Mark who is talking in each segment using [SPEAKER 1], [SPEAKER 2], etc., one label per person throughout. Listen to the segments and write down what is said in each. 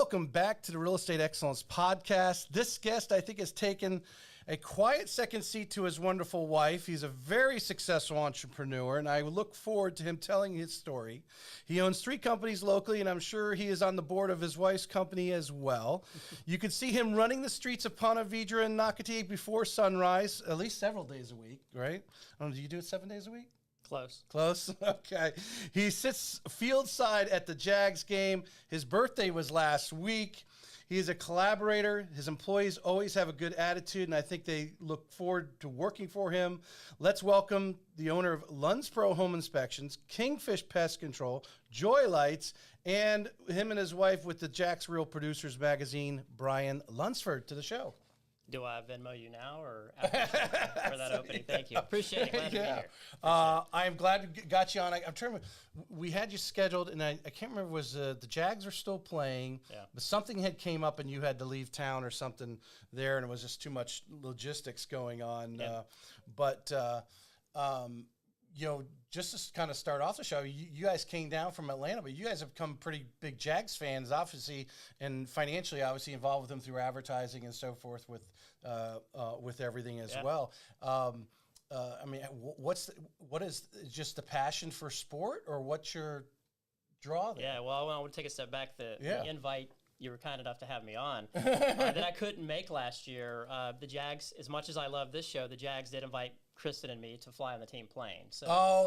[SPEAKER 1] Welcome back to the Real Estate Excellence Podcast. This guest, I think, has taken a quiet second seat to his wonderful wife. He's a very successful entrepreneur, and I look forward to him telling his story. He owns 3 companies locally, and I'm sure he is on the board of his wife's company as well. You can see him running the streets of Ponte Vedra and Nocatee before sunrise, at least several days a week, right? I don't know, do you do it 7 days a week? Close? Okay. He sits field side at the Jags game. His birthday was last week. He is a collaborator. His employees always have a good attitude, and I think they look forward to working for him. Let's welcome the owner of LunsPro Home Inspections, Kingfish Pest Control, JoyLights, and him and his wife with the Jack's Real Producers magazine, Brian Lunsford, to the show.
[SPEAKER 2] Do I Venmo you now or after for that opening? Thank you. Appreciate it. Glad to be here.
[SPEAKER 1] I am glad to got you on. I'm trying to, we had you scheduled, and I can't remember, was the Jags are still playing, but something had came up and you had to leave town or something there, and it was just too much logistics going on. You know, just to kind of start off the show, you guys came down from Atlanta, but you guys have become pretty big Jags fans, obviously, and financially, obviously, involved with them through advertising and so forth with everything as well. I mean, what is just the passion for sport, or what's your draw there?
[SPEAKER 2] Yeah, well, I want to take a step back. The invite, you were kind enough to have me on, that I couldn't make last year. The Jags, as much as I love this show, the Jags did invite Kristin and me to fly on the team plane. So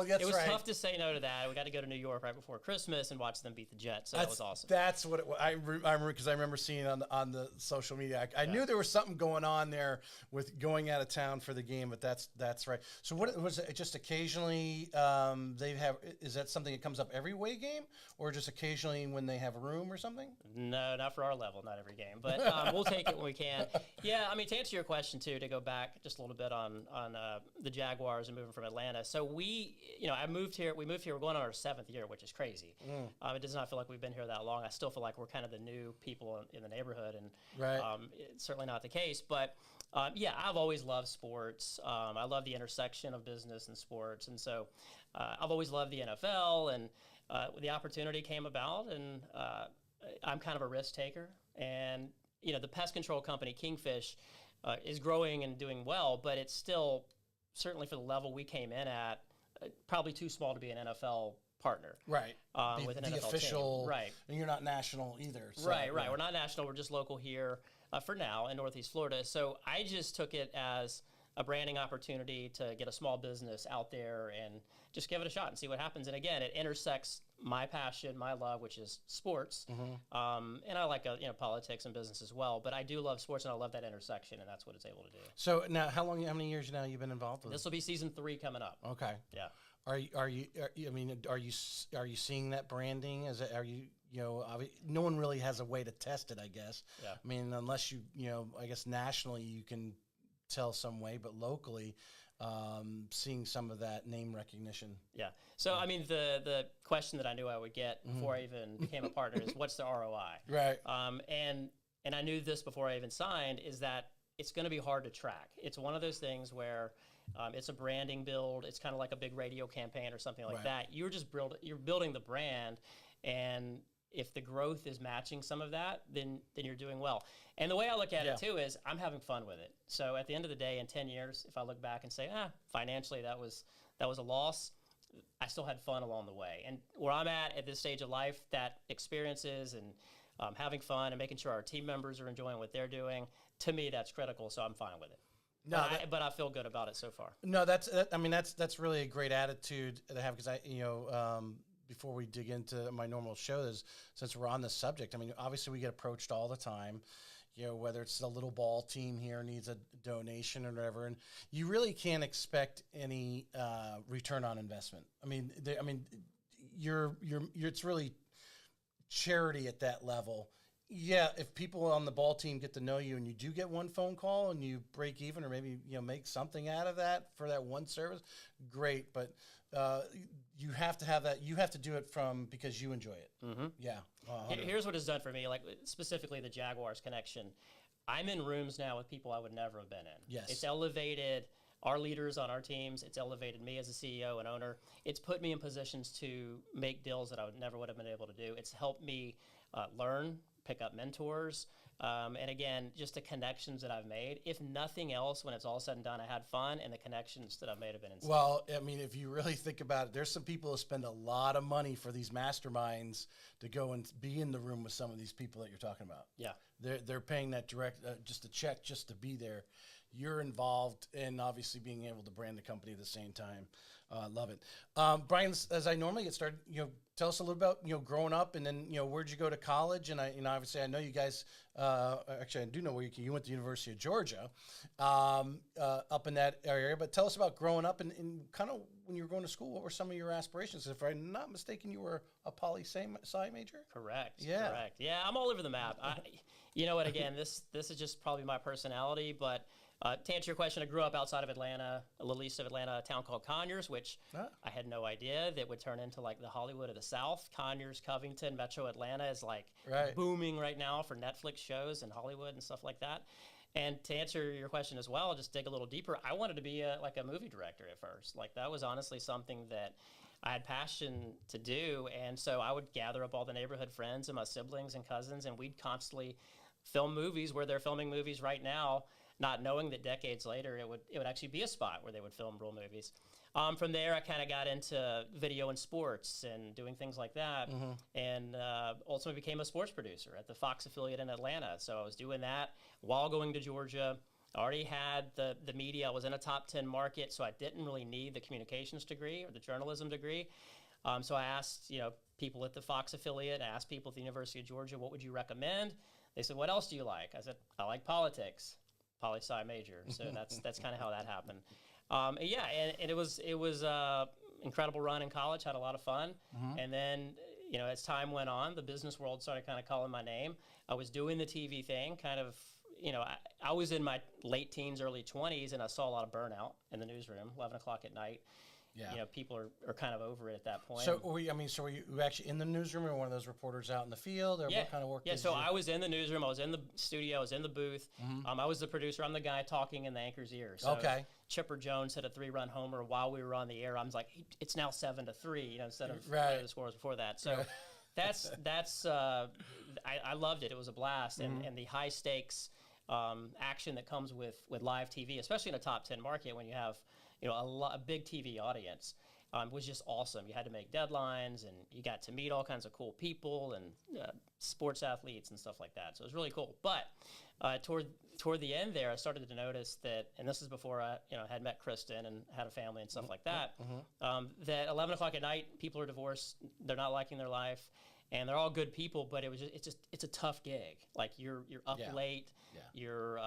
[SPEAKER 2] it was tough to say no to that. We got to go to New York right before Christmas and watch them beat the Jets. So that was awesome.
[SPEAKER 1] That's what I remember, because I remember seeing on the social media. I knew there was something going on there with going out of town for the game, but that's right. So what was it? Just occasionally they have? Is that something that comes up every away game, or just occasionally when they have a room or something?
[SPEAKER 2] No, not for our level, not every game, but we'll take it when we can. Yeah, I mean, to answer your question too, to go back just a little bit on the Jaguars and moving from Atlanta. So we moved here, we're going on our 7th year, which is crazy. It does not feel like we've been here that long. I still feel like we're kind of the new people in the neighborhood, and it's certainly not the case. But I've always loved sports. I love the intersection of business and sports. And so I've always loved the NFL, and the opportunity came about, and I'm kind of a risk taker. And, the pest control company, Kingfish, is growing and doing well, but it's still, certainly for the level we came in at, probably too small to be an NFL partner.
[SPEAKER 1] Right.
[SPEAKER 2] With an
[SPEAKER 1] the
[SPEAKER 2] NFL
[SPEAKER 1] official,
[SPEAKER 2] team. Right.
[SPEAKER 1] And you're not national either. So,
[SPEAKER 2] right. We're not national. We're just local here for now in Northeast Florida. So I just took it as a branding opportunity to get a small business out there and just give it a shot and see what happens. And again, it intersects my passion, my love, which is sports. And I like politics and business as well. But I do love sports, and I love that intersection, and that's what it's able to do.
[SPEAKER 1] So now, how many years now you've been involved with
[SPEAKER 2] this? Will be season 3 coming up.
[SPEAKER 1] Okay.
[SPEAKER 2] Yeah.
[SPEAKER 1] Are you seeing that branding? No one really has a way to test it, I guess.
[SPEAKER 2] Yeah.
[SPEAKER 1] I mean, unless I guess nationally you can tell some way, but locally, seeing some of that name recognition.
[SPEAKER 2] Yeah. So, I mean, the question that I knew I would get before I even became a partner is, what's the ROI?
[SPEAKER 1] Right.
[SPEAKER 2] And I knew this before I even signed, is that it's going to be hard to track. It's one of those things where it's a branding build. It's kind of like a big radio campaign or something like that. You're building the brand, and if the growth is matching some of that, then you're doing well. And the way I look at it too is, I'm having fun with it. So at the end of the day, in 10 years, if I look back and say, financially that was a loss, I still had fun along the way. And where I'm at this stage of life, that experiences and having fun and making sure our team members are enjoying what they're doing, to me, that's critical. So I'm fine with it. No, but I feel good about it so far.
[SPEAKER 1] No, that's really a great attitude to have, because before we dig into my normal shows, since we're on this subject, I mean, obviously we get approached all the time, whether it's the little ball team here needs a donation or whatever, and you really can't expect any return on investment. I mean, it's really charity at that level. Yeah, if people on the ball team get to know you and you do get one phone call and you break even, or maybe make something out of that for that one service, great. But you have to have that. You have to do it because you enjoy it. Yeah.
[SPEAKER 2] Here's what it's done for me, like specifically the Jaguars connection. I'm in rooms now with people I would never have been in.
[SPEAKER 1] Yes.
[SPEAKER 2] It's elevated our leaders on our teams. It's elevated me as a CEO and owner. It's put me in positions to make deals that I never would have been able to do. It's helped me learn pick up mentors. And again, just the connections that I've made. If nothing else, when it's all said and done, I had fun, and the connections that I've made have been insane.
[SPEAKER 1] Well, I mean, if you really think about it, there's some people who spend a lot of money for these masterminds to go and be in the room with some of these people that you're talking about.
[SPEAKER 2] Yeah.
[SPEAKER 1] They're paying that direct, just a check just to be there. You're involved in obviously being able to brand the company at the same time. Love it. Brian, as I normally get started, tell us a little about, growing up, and then, where'd you go to college? And obviously I know you guys, actually I do know where you went to the University of Georgia, up in that area, but tell us about growing up and kind of when you were going to school, what were some of your aspirations? If I'm not mistaken, you were a poli-sci major?
[SPEAKER 2] Correct.
[SPEAKER 1] Yeah.
[SPEAKER 2] Correct. Yeah, I'm all over the map. You know what, again, this is just probably my personality, but to answer your question, I grew up outside of Atlanta, a little east of Atlanta, a town called Conyers, which I had no idea that would turn into like the Hollywood of the South. Conyers, Covington, Metro Atlanta is like booming right now for Netflix shows and Hollywood and stuff like that. And to answer your question as well, just dig a little deeper. I wanted to be a movie director at first. Like that was honestly something that I had passion to do. And so I would gather up all the neighborhood friends and my siblings and cousins, and we'd constantly film movies where they're filming movies right now, not knowing that decades later it would actually be a spot where they would film real movies. From there, I kind of got into video and sports and doing things like that, and ultimately became a sports producer at the Fox affiliate in Atlanta. So I was doing that while going to Georgia. I already had the media. I was in a top 10 market, so I didn't really need the communications degree or the journalism degree. So I asked people at the Fox affiliate, I asked people at the University of Georgia, what would you recommend? They said, what else do you like? I said, I like politics. Poli-sci major, so that's kind of how that happened. And it was incredible run in college. Had a lot of fun, and then as time went on, the business world started kind of calling my name. I was doing the TV thing, kind of. I was in my late teens, early 20s, and I saw a lot of burnout in the newsroom. 11 o'clock at night. Yeah. People are kind of over it at that point.
[SPEAKER 1] So were you actually in the newsroom, or one of those reporters out in the field, or what kind of work?
[SPEAKER 2] Yeah, so I was in the newsroom, I was in the studio, I was in the booth. I was the producer, I'm the guy talking in the anchor's ear. So Chipper Jones hit a 3-run homer while we were on the air. I was like, hey, it's now 7-3, instead of the scores before that. So that's I loved it. It was a blast, and the high stakes action that comes with live TV, especially in a top 10 market when you have a big TV audience, was just awesome. You had to make deadlines, and you got to meet all kinds of cool people and sports athletes and stuff like that. So it was really cool. But toward the end there, I started to notice that, and this is before I had met Kristin and had a family and stuff like that, that 11 o'clock at night, people are divorced, they're not liking their life, and they're all good people, but it's a tough gig. Like you're up late. Your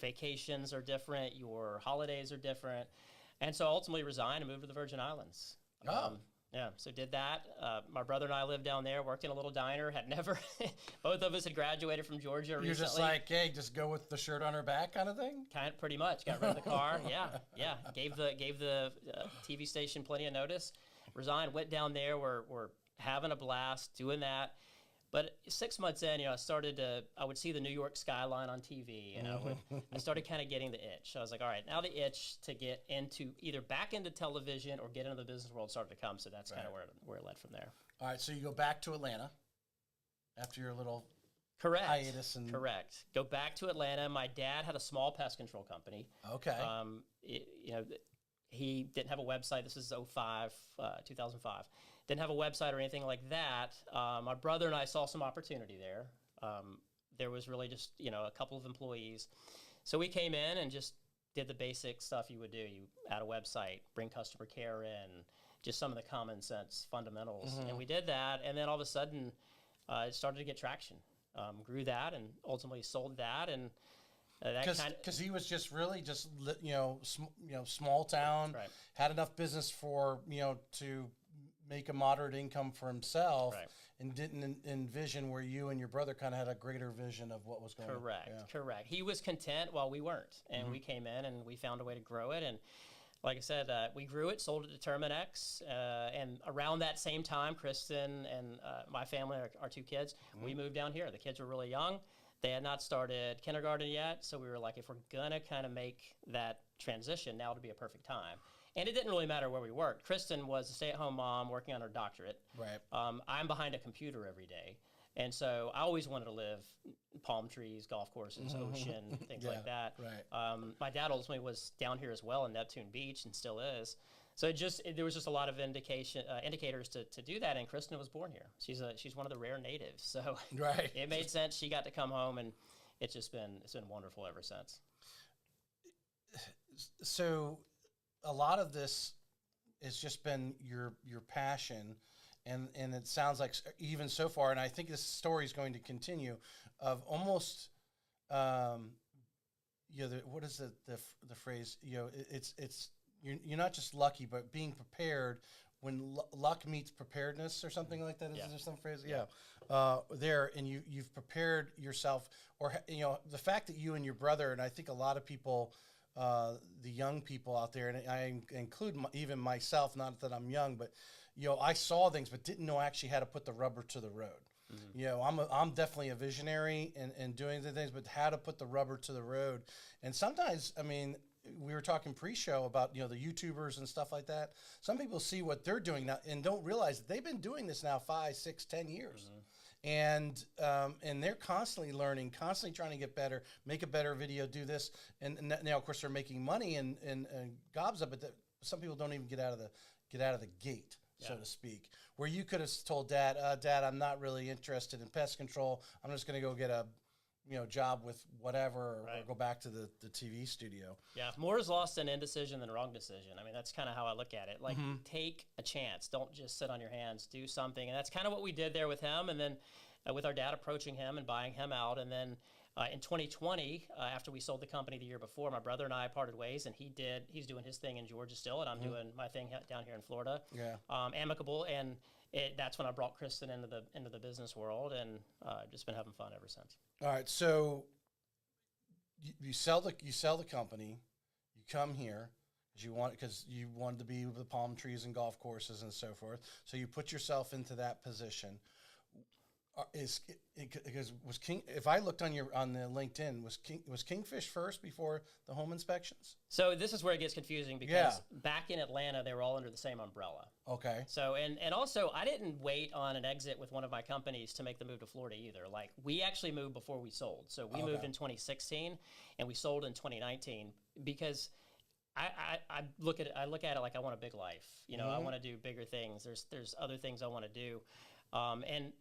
[SPEAKER 2] vacations are different. Your holidays are different. And so I ultimately resigned and moved to the Virgin Islands. So did that. My brother and I lived down there, worked in a little diner, had never, both of us had graduated from Georgia recently.
[SPEAKER 1] You're just like, hey, just go with the shirt on her back kind of thing?
[SPEAKER 2] Pretty much. Got rid of the car. Yeah. Gave the TV station plenty of notice. Resigned, went down there. We're having a blast doing that. But 6 months in, I would see the New York skyline on TV, I started kind of getting the itch. So I was like, all right, now the itch to get either back into television or get into the business world started to come. So that's kind of where it led from there.
[SPEAKER 1] All right, so you go back to Atlanta after your little
[SPEAKER 2] hiatus. Correct. Go back to Atlanta. My dad had a small pest control company.
[SPEAKER 1] Okay.
[SPEAKER 2] He didn't have a website. This is 2005. Didn't have a website or anything like that. My brother and I saw some opportunity there. There was really just, a couple of employees. So we came in and just did the basic stuff you would do. You add a website, bring customer care in, just some of the common sense fundamentals. And we did that, and then all of a sudden, it started to get traction. Grew that, and ultimately sold that, and
[SPEAKER 1] because he was just really small town, had enough business for to make a moderate income for himself, and didn't envision where you and your brother kind of had a greater vision of what was going on.
[SPEAKER 2] Correct. He was content while we weren't, and we came in and we found a way to grow it. And like I said, we grew it, sold it to Terminex, and around that same time, Kristin and my family, our 2 kids, we moved down here. The kids were really young. They had not started kindergarten yet, so we were like, if we're going to kind of make that transition, now would be a perfect time. And it didn't really matter where we worked. Kristin was a stay-at-home mom working on her doctorate.
[SPEAKER 1] Right.
[SPEAKER 2] I'm behind a computer every day. And so I always wanted to live palm trees, golf courses, ocean, things like that.
[SPEAKER 1] Right.
[SPEAKER 2] My dad ultimately was down here as well in Neptune Beach and still is. So there was just a lot of indicators to do that. And Kristin was born here. She's one of the rare natives. So
[SPEAKER 1] Right.
[SPEAKER 2] it made sense. She got to come home, and it's been wonderful ever since.
[SPEAKER 1] So a lot of this has just been your passion, and it sounds like even so far, and I think this story is going to continue, of almost, what is the phrase? It's you're not just lucky, but being prepared when luck meets preparedness, or something like that. Is there some phrase? Yeah. There, and you've prepared yourself, or the fact that you and your brother, and I think a lot of people, the young people out there, and I include even myself, not that I'm young, but I saw things but didn't know actually how to put the rubber to the road. I'm definitely a visionary in doing the things, but how to put the rubber to the road. And sometimes, I mean, we were talking pre-show about the YouTubers and stuff like that. Some people see what they're doing now and don't realize that they've been doing this now 5, 6, 10 years. And they're constantly learning, constantly trying to get better, make a better video, do this, and now of course they're making money and gobs of it. Some people don't even get out of the gate, so to speak. Where you could have told Dad, I'm not really interested in pest control. I'm just going to go get a job with whatever, or go back to the TV studio. Yeah,
[SPEAKER 2] more is lost in indecision than wrong decision. I mean, that's kind of how I look at it. Like, take a chance. Don't just sit on your hands. Do something. And that's kind of what we did there with him. And then with our dad approaching him and buying him out. And then in 2020, after we sold the company the year before, my brother and I parted ways, and he's doing his thing in Georgia still, and I'm doing my thing down here in Florida. Yeah. Amicable. And that's when I brought Kristin into the business world, and just been having fun ever since.
[SPEAKER 1] All right, so you sell the company, you come here because you wanted to be with the palm trees and golf courses and so forth. So you put yourself into that position. If I looked on the LinkedIn, was Kingfish first before the home inspections?
[SPEAKER 2] So this is where it gets confusing, because back in Atlanta they were all under the same umbrella.
[SPEAKER 1] Okay.
[SPEAKER 2] So and also I didn't wait on an exit with one of my companies to make the move to Florida either. Like, we actually moved before we sold. So we moved in 2016 and we sold in 2019 because I look at it like I want a big life. I want to do bigger things. There's other things I want to do. And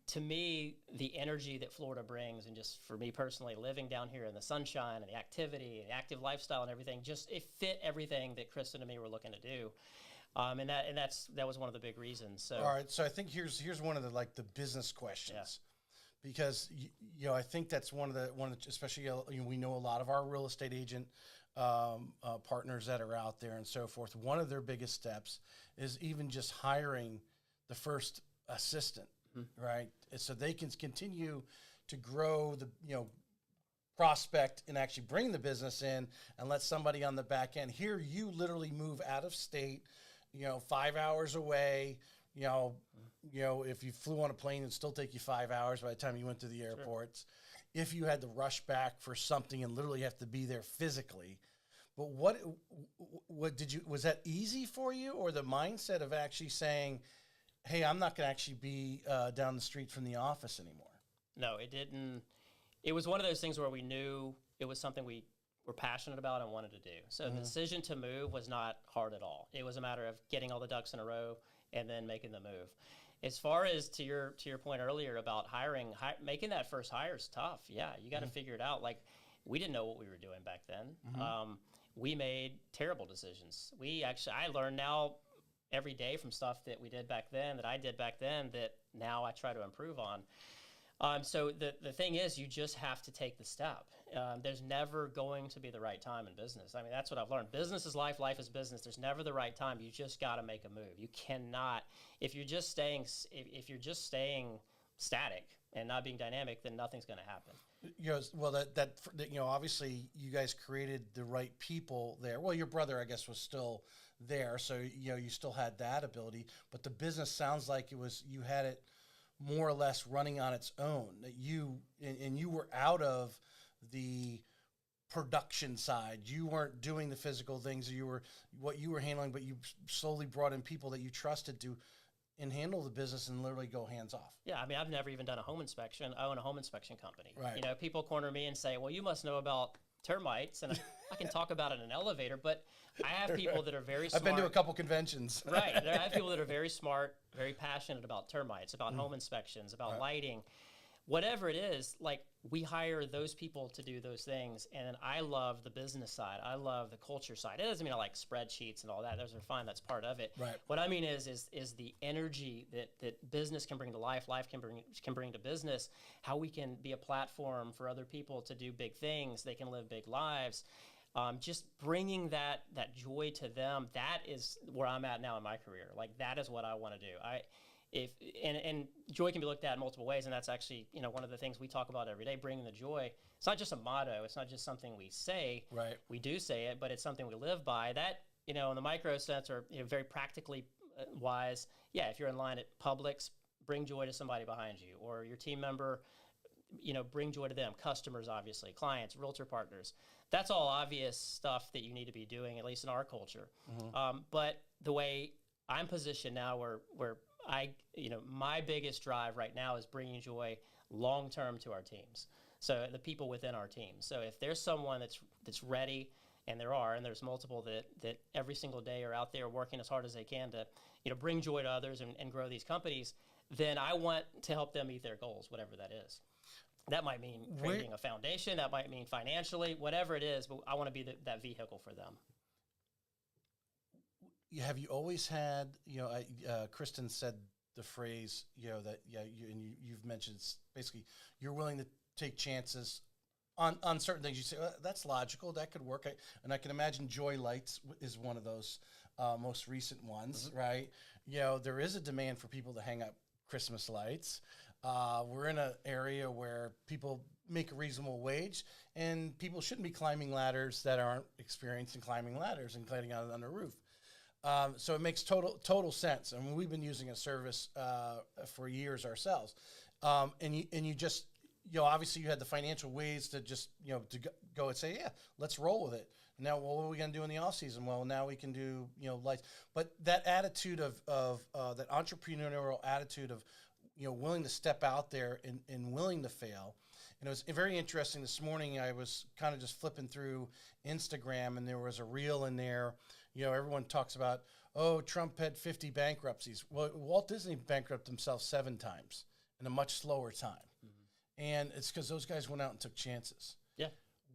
[SPEAKER 2] to me, the energy that Florida brings, and just for me personally, living down here in the sunshine and the activity and the active lifestyle and everything, it fit everything that Kristin and me were looking to do. And that was one of the big reasons. So,
[SPEAKER 1] all right. So I think here's one of the business questions, because I think that's one of the especially we know a lot of our real estate agent partners that are out there and so forth. One of their biggest steps is even just hiring the first assistant, right? And so they can continue to grow the prospect and actually bring the business in, and let somebody on the back end. Here you literally move out of state, 5 hours away. If you flew on a plane, it'd still take you 5 hours by the time you went to the airports. Sure. If you had to rush back for something and literally have to be there physically. But what was that easy for you, or the mindset of actually saying, hey, I'm not going to actually be down the street from the office anymore?
[SPEAKER 2] No, it didn't. It was one of those things where we knew it was something we were passionate about and wanted to do. So the decision to move was not hard at all. It was a matter of getting all the ducks in a row and then making the move. As far as to your point earlier about making that first hire is tough. Yeah, you got to figure it out. Like, we didn't know what we were doing back then. We made terrible decisions. I learned now every day from stuff that we did back then, that I did back then, that now I try to improve on. So the thing is, you just have to take the step. There's never going to be the right time in business. I mean, that's what I've learned. Business is life, life is business. There's never the right time. You just got to make a move. You cannot, if you're just staying static and not being dynamic, then nothing's going to happen.
[SPEAKER 1] Obviously you guys created the right people there. Well, your brother, I guess, was still there, so you still had that ability. But the business sounds like you had it more or less running on its own. That you were out of the production side. You weren't doing the physical things. You were handling, but you slowly brought in people that you trusted to and handle the business and literally go hands off.
[SPEAKER 2] Yeah, I mean, I've never even done a home inspection. I own a home inspection company.
[SPEAKER 1] Right.
[SPEAKER 2] You know, people corner me and say, well, you must know about termites, and I can talk about it in an elevator, but I have people that are very smart.
[SPEAKER 1] I've been to a couple conventions.
[SPEAKER 2] Right. I have people that are very smart, very passionate about termites, about home inspections, about lighting, whatever it is. Like, we hire those people to do those things, and I love the business side. I love the culture side. It doesn't mean I like spreadsheets and all that. Those are fine. That's part of it.
[SPEAKER 1] Right.
[SPEAKER 2] What I mean is the energy that business can bring to life can bring to business, how we can be a platform for other people to do big things. They can live big lives. Just bringing that joy to them, that is where I'm at now in my career. Like, that is what I want to do. And joy can be looked at in multiple ways, and that's actually, you know, one of the things we talk about every day, bringing the joy. It's not just a motto. It's not just something we say.
[SPEAKER 1] Right.
[SPEAKER 2] We do say it, but it's something we live by. That, you know, in the micro sense, or, you know, very practically wise, yeah, if you're in line at Publix, bring joy to somebody behind you, or your team member, you know, bring joy to them. Customers, obviously, clients, realtor partners. That's all obvious stuff that you need to be doing, at least in our culture. But the way I'm positioned now, where you know, my biggest drive right now is bringing joy long-term to our teams. So the people within our team. So if there's someone that's ready, and there's multiple that every single day are out there working as hard as they can to, you know, bring joy to others and grow these companies, then I want to help them meet their goals, whatever that is. That might mean creating a foundation. That might mean financially, whatever it is, but I want to be that vehicle for them.
[SPEAKER 1] Have you always had, you know, Kristin said the phrase, you know, that, yeah, you've mentioned basically you're willing to take chances on certain things. You say, that's logical, that could work. And I can imagine JoyLights is one of those most recent ones, right? You know, there is a demand for people to hang up Christmas lights. We're in an area where people make a reasonable wage, and people shouldn't be climbing ladders that aren't experienced in climbing ladders and climbing out on a roof. So it makes total sense. I mean, we've been using a service for years ourselves, and you just, you know, obviously you had the financial ways to just, you know, to go and say, yeah, let's roll with it. Now, well, what are we going to do in the off season? Well, now we can do, you know, lights. But that attitude of that entrepreneurial attitude of, you know, willing to step out there and willing to fail. And it was very interesting. This morning I was kind of just flipping through Instagram, and there was a reel in there. You know, everyone talks about, oh, Trump had 50 bankruptcies. Well, Walt Disney bankrupted himself 7 times in a much slower time. And it's because those guys went out and took chances.
[SPEAKER 2] Yeah.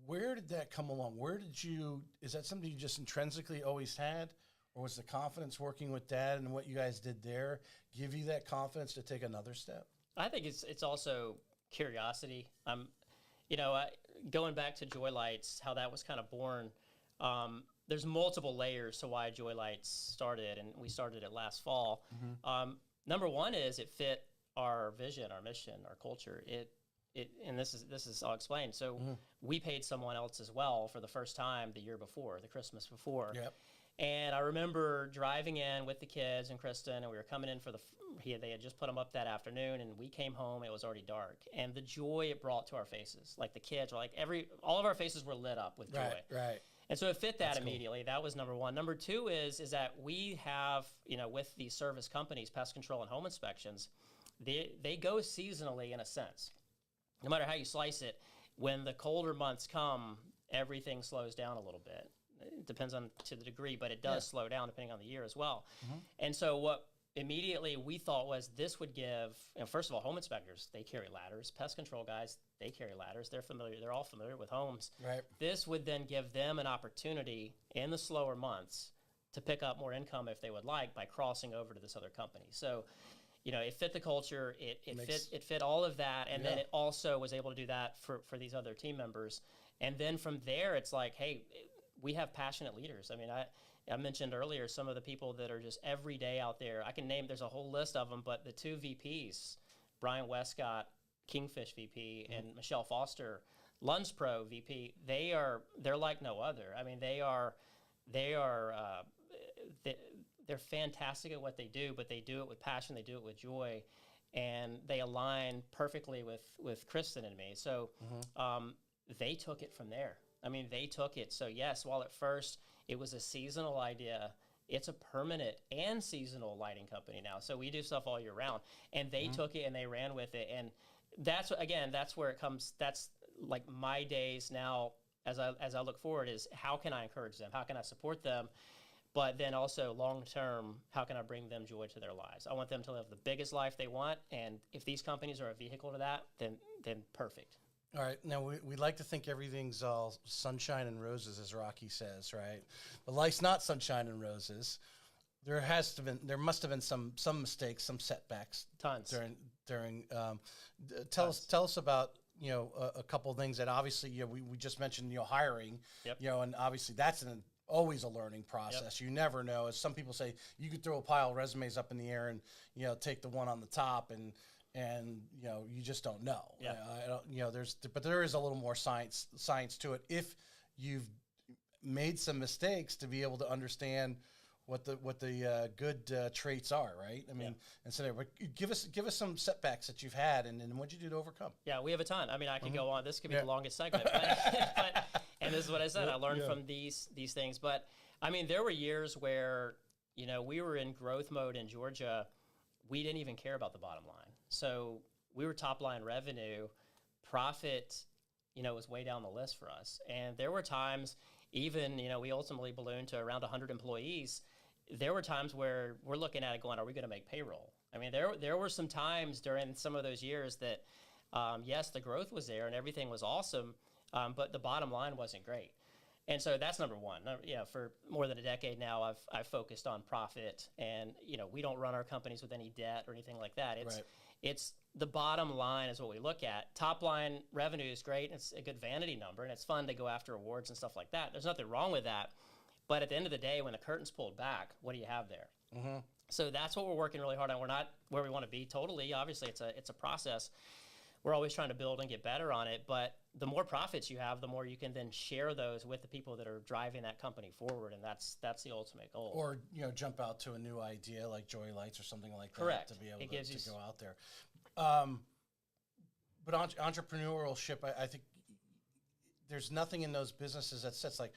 [SPEAKER 1] Where did that come along? Is that something you just intrinsically always had? Or was the confidence working with Dad and what you guys did there give you that confidence to take another step?
[SPEAKER 2] I think it's also curiosity. You know, going back to JoyLights, how that was kind of born, there's multiple layers to why JoyLights started, and we started it last fall. Number one is it fit our vision, our mission, our culture. And this is I'll explain. So we paid someone else as well for the first time the year before, the Christmas before.
[SPEAKER 1] Yep.
[SPEAKER 2] And I remember driving in with the kids and Kristin, and we were coming in for they had just put them up that afternoon, and we came home. It was already dark, and the joy it brought to our faces, like the kids were like all of our faces were lit up with joy.
[SPEAKER 1] Right.
[SPEAKER 2] And so it fit that
[SPEAKER 1] That's
[SPEAKER 2] immediately. Cool. That was number one. Number two is that we have, you know, with these service companies, pest control and home inspections, they go seasonally in a sense. No matter how you slice it, when the colder months come, everything slows down a little bit. It depends on to the degree, but it does slow down depending on the year as well. And so what immediately we thought was this would give, you know, first of all, home inspectors, they carry ladders. Pest control guys, they carry ladders. They're all familiar with homes.
[SPEAKER 1] Right.
[SPEAKER 2] This would then give them an opportunity in the slower months to pick up more income if they would like by crossing over to this other company. So, you know, it fit the culture. It fit all of that, and then it also was able to do that for these other team members. And then from there, it's like, hey, we have passionate leaders. I mean, I mentioned earlier some of the people that are just every day out there. I can name, there's a whole list of them, but the 2 VPs, Brian Westcott, Kingfish VP, and Michelle Foster, LunsPro VP, they're like no other. I mean, they're fantastic at what they do, but they do it with passion, they do it with joy, and they align perfectly with Kristin and me. So they took it from there. I mean, they took it. So yes, while at first it was a seasonal idea, it's a permanent and seasonal lighting company now. So we do stuff all year round, and they took it and they ran with it. And that's where it comes. That's like my days now as I look forward is how can I encourage them? How can I support them? But then also long term, how can I bring them joy to their lives? I want them to live the biggest life they want. And if these companies are a vehicle to that, then perfect.
[SPEAKER 1] All right. Now, we like to think everything's all sunshine and roses, as Rocky says, right? But life's not sunshine and roses. There must have been some mistakes, some setbacks.
[SPEAKER 2] Tons.
[SPEAKER 1] During tell us about, a couple of things that obviously, we just mentioned, hiring,
[SPEAKER 2] Yep.
[SPEAKER 1] And obviously that's always a learning process. Yep. You never know. As some people say, you could throw a pile of resumes up in the air and, take the one on the top and you just don't know.
[SPEAKER 2] Yeah.
[SPEAKER 1] But there is a little more science to it if you've made some mistakes to be able to understand what the good traits are, right? I mean, and so but give us some setbacks that you've had and what'd you do to overcome?
[SPEAKER 2] Yeah, we have a ton. I mean, I could go on. This could be the longest segment, but and this is what I said. I learned from these things. But I mean, there were years where we were in growth mode in Georgia. We didn't even care about the bottom line. So we were top line revenue, profit, was way down the list for us. And there were times, even, we ultimately ballooned to around 100 employees. There were times where we're looking at it going, are we going to make payroll? I mean, there were some times during some of those years that, yes, the growth was there and everything was awesome, but the bottom line wasn't great. And so that's number one. For more than a decade now, I've focused on profit, and we don't run our companies with any debt or anything like that. It's the bottom line is what we look at. Top line revenue is great. It's a good vanity number, and it's fun to go after awards and stuff like that. There's nothing wrong with that. But at the end of the day, when the curtain's pulled back, what do you have there? Mm-hmm. So that's what we're working really hard on. We're not where we want to be totally. Obviously, it's a process. We're always trying to build and get better on it. But the more profits you have, the more you can then share those with the people that are driving that company forward, and that's the ultimate goal.
[SPEAKER 1] Or jump out to a new idea like JoyLights or something like that.
[SPEAKER 2] Correct.
[SPEAKER 1] To be able to go out there. But entrepreneurship, I think there's nothing in those businesses that sets like,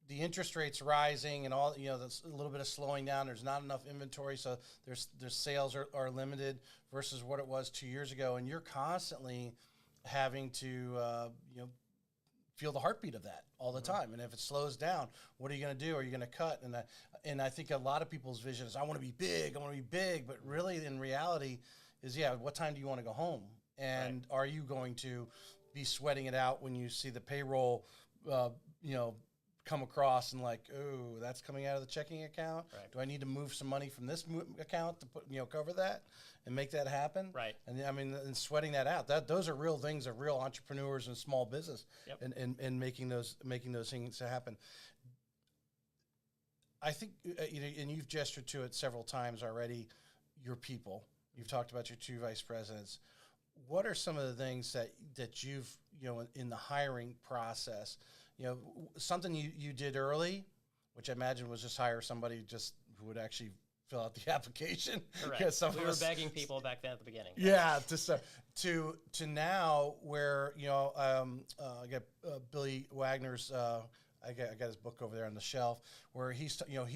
[SPEAKER 1] the interest rates rising and all, that's a little bit of slowing down. There's not enough inventory, so their sales are limited versus what it was 2 years ago. And you're constantly having to, feel the heartbeat of that all the time. And if it slows down, what are you going to do? Are you going to cut? And I think a lot of people's vision is, I want to be big. But really, in reality, is what time do you want to go home? And Are you going to be sweating it out when you see the payroll, come across and like, oh, that's coming out of the checking account. Right. Do I need to move some money from this account to put, cover that and make that happen?
[SPEAKER 2] Right.
[SPEAKER 1] And I mean, and sweating that out. Those are real things of real entrepreneurs and small business. Yep. And making those things happen. I think, and you've gestured to it several times already. Your people. You've talked about your two vice presidents. What are some of the things that you've in the hiring process? Something you did early, which I imagine was just hire somebody who would actually fill out the application.
[SPEAKER 2] Correct. We were begging people back then at the beginning.
[SPEAKER 1] Yeah, to now where I got Billy Wagner's. I got his book over there on the shelf where he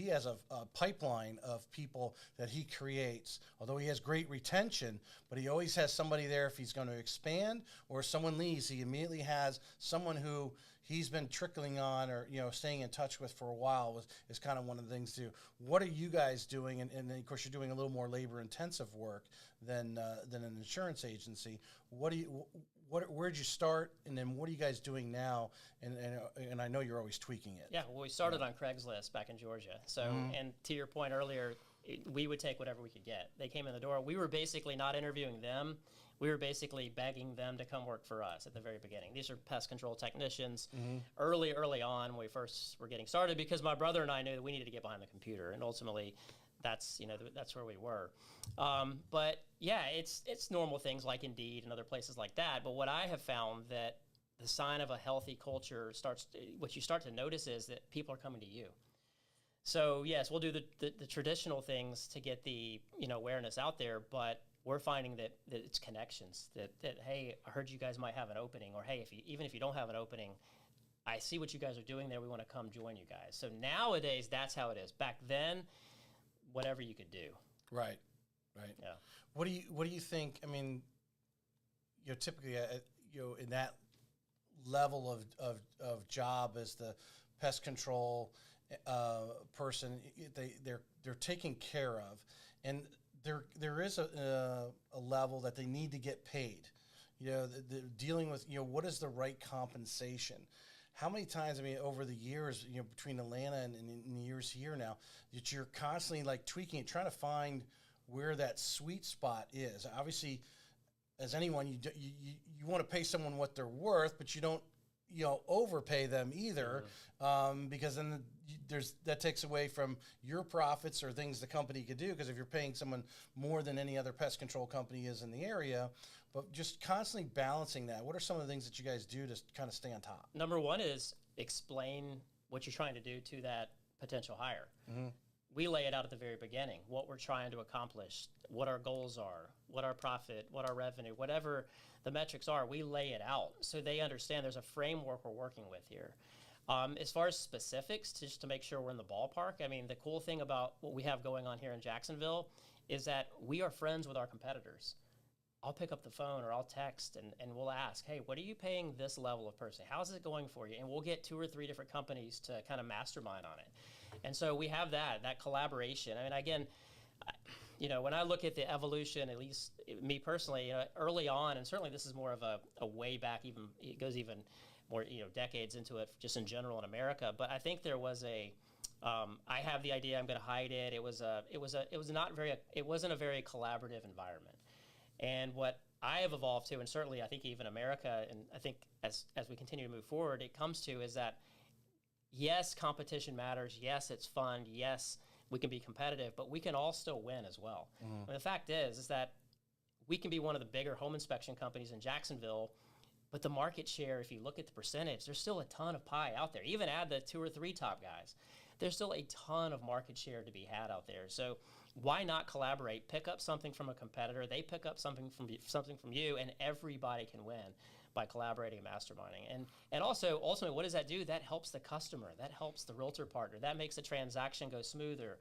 [SPEAKER 1] has a pipeline of people that he creates. Although he has great retention, but he always has somebody there if he's going to expand or someone leaves. He immediately has someone who he's been trickling on or staying in touch with for a while is kind of one of the things to do. What are you guys doing? And then of course you're doing a little more labor intensive work than an insurance agency. Where'd you start, and then what are you guys doing now? And I know you're always tweaking it.
[SPEAKER 2] Yeah, well, we started on Craigslist back in Georgia. So, and to your point earlier, we would take whatever we could get. They came in the door. We were basically not interviewing them. We were basically begging them to come work for us at the very beginning. These are pest control technicians. Early on when we first were getting started, because my brother and I knew that we needed to get behind the computer, and ultimately that's where we were. But yeah, it's normal things like Indeed and other places like that. But what I have found that the sign of a healthy culture what you start to notice is that people are coming to you. So yes, we'll do the traditional things to get the awareness out there, but we're finding that it's connections. That hey, I heard you guys might have an opening, or hey, even if you don't have an opening, I see what you guys are doing there. We want to come join you guys. So nowadays, that's how it is. Back then, whatever you could do.
[SPEAKER 1] Right.
[SPEAKER 2] Yeah.
[SPEAKER 1] What do you think? I mean, typically, in that level of job as the pest control person, they're taken care of, and there is a level that they need to get paid. They're dealing with what is the right compensation. How many times, I mean, over the years, between Atlanta and in years here now, that you're constantly like tweaking it, trying to find where that sweet spot is. Obviously, as anyone, you want to pay someone what they're worth, but you don't overpay them either, because then that takes away from your profits or things the company could do. Because if you're paying someone more than any other pest control company is in the area, but just constantly balancing that. What are some of the things that you guys do to kind of stay on top?
[SPEAKER 2] Number one is explain what you're trying to do to that potential hire. Mm-hmm. We lay it out at the very beginning, what we're trying to accomplish, what our goals are, what our profit, what our revenue, whatever the metrics are, we lay it out so they understand there's a framework we're working with here. As far as specifics, just to make sure we're in the ballpark, I mean, the cool thing about what we have going on here in Jacksonville is that we are friends with our competitors. I'll pick up the phone or I'll text and we'll ask, hey, what are you paying this level of person? How's it going for you? And we'll get 2 or 3 different companies to kind of mastermind on it. And so we have that collaboration. I mean, again, when I look at the evolution, at least me personally, early on, and certainly this is more of a way back, even it goes even more, decades into it, just in general in America. But I think there was I have the idea, I'm going to hide it. It wasn't a very collaborative environment. And what I have evolved to, and certainly I think even America, and I think as we continue to move forward, it comes to is that, yes, competition matters. Yes, it's fun. Yes, we can be competitive, but we can all still win as well. Mm-hmm. And the fact is that we can be one of the bigger home inspection companies in Jacksonville, but the market share, if you look at the percentage, there's still a ton of pie out there. Even add the 2 or 3 top guys. There's still a ton of market share to be had out there. So why not collaborate? Pick up something from a competitor. They pick up something from you, and everybody can win by collaborating and masterminding. And also, ultimately, what does that do? That helps the customer. That helps the realtor partner. That makes the transaction go smoother.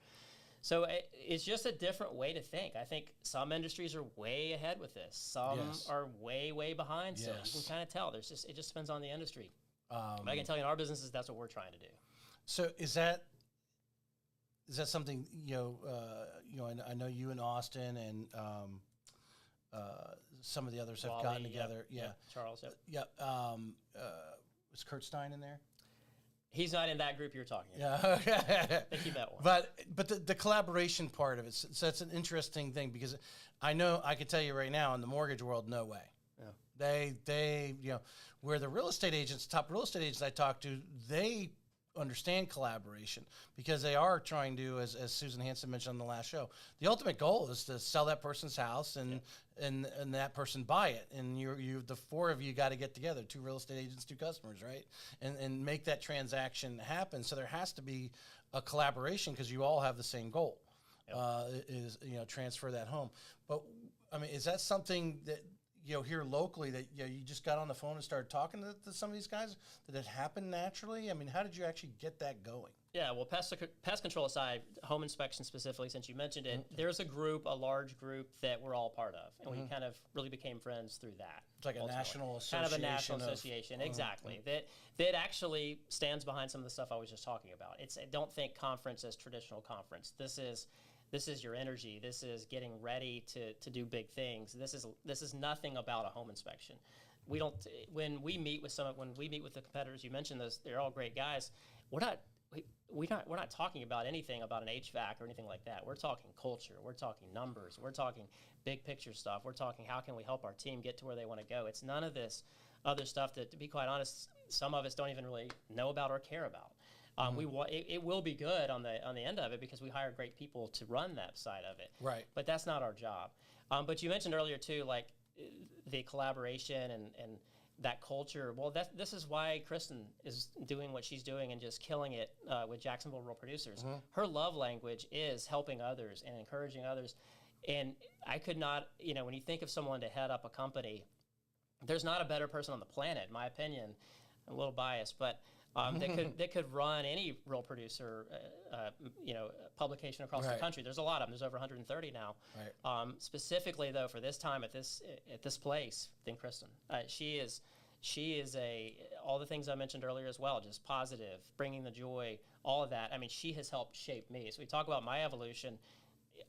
[SPEAKER 2] So it's just a different way to think. I think some industries are way ahead with this. Some are way, way behind. So you can kind of tell. It just depends on the industry. But I can tell you in our businesses, that's what we're trying to do.
[SPEAKER 1] So is that something, I know you and Austin and some of the others have
[SPEAKER 2] Wally,
[SPEAKER 1] gotten together.
[SPEAKER 2] Charles,
[SPEAKER 1] Was Kurt Stein in there?
[SPEAKER 2] He's not in that group you're talking about.
[SPEAKER 1] Yeah.
[SPEAKER 2] They keep that one.
[SPEAKER 1] But the collaboration part of it, so that's an interesting thing, because I know I can tell you right now in the mortgage world, no way. Yeah. They where the real estate agents, top real estate agents I talk to, they understand collaboration because they are trying to, as Susan Hansen mentioned on the last show, the ultimate goal is to sell that person's house and that person buy it. And you the 4 of you got to get together, 2 real estate agents, 2 customers, right? And make that transaction happen. So there has to be a collaboration because you all have the same goal, is transfer that home. But I mean, is that something that here locally that you just got on the phone and started talking to some of these guys? Did it happen naturally? I mean, how did you actually get that going?
[SPEAKER 2] Yeah, well, pest control aside, home inspection specifically, since you mentioned it, there's a large group that we're all part of, and we kind of really became friends through that.
[SPEAKER 1] It's like a national association.
[SPEAKER 2] Kind of a national association, exactly. That actually stands behind some of the stuff I was just talking about. Don't think conference as traditional conference. This is your energy. This is getting ready to do big things. This is nothing about a home inspection. When we meet with the competitors, you mentioned those, they're all great guys. We're not talking about anything about an HVAC or anything like that. We're talking culture. We're talking numbers. We're talking big picture stuff. We're talking how can we help our team get to where they want to go. It's none of this other stuff that, to be quite honest, some of us don't even really know about or care about. It will be good on the end of it because we hire great people to run that side of it.
[SPEAKER 1] Right.
[SPEAKER 2] But that's not our job. But you mentioned earlier too, like the collaboration and that culture. Well, this is why Kristin is doing what she's doing and just killing it with Jacksonville Rural Producers. Mm-hmm. Her love language is helping others and encouraging others. And I could not, when you think of someone to head up a company, there's not a better person on the planet, in my opinion. I'm a little biased, but that could run any real producer, publication across the country. There's a lot of them. There's over 130 now.
[SPEAKER 1] Right.
[SPEAKER 2] Specifically though, for this time at this place, then Kristin, she is all the things I mentioned earlier as well, just positive, bringing the joy, all of that. I mean, she has helped shape me. So we talk about my evolution.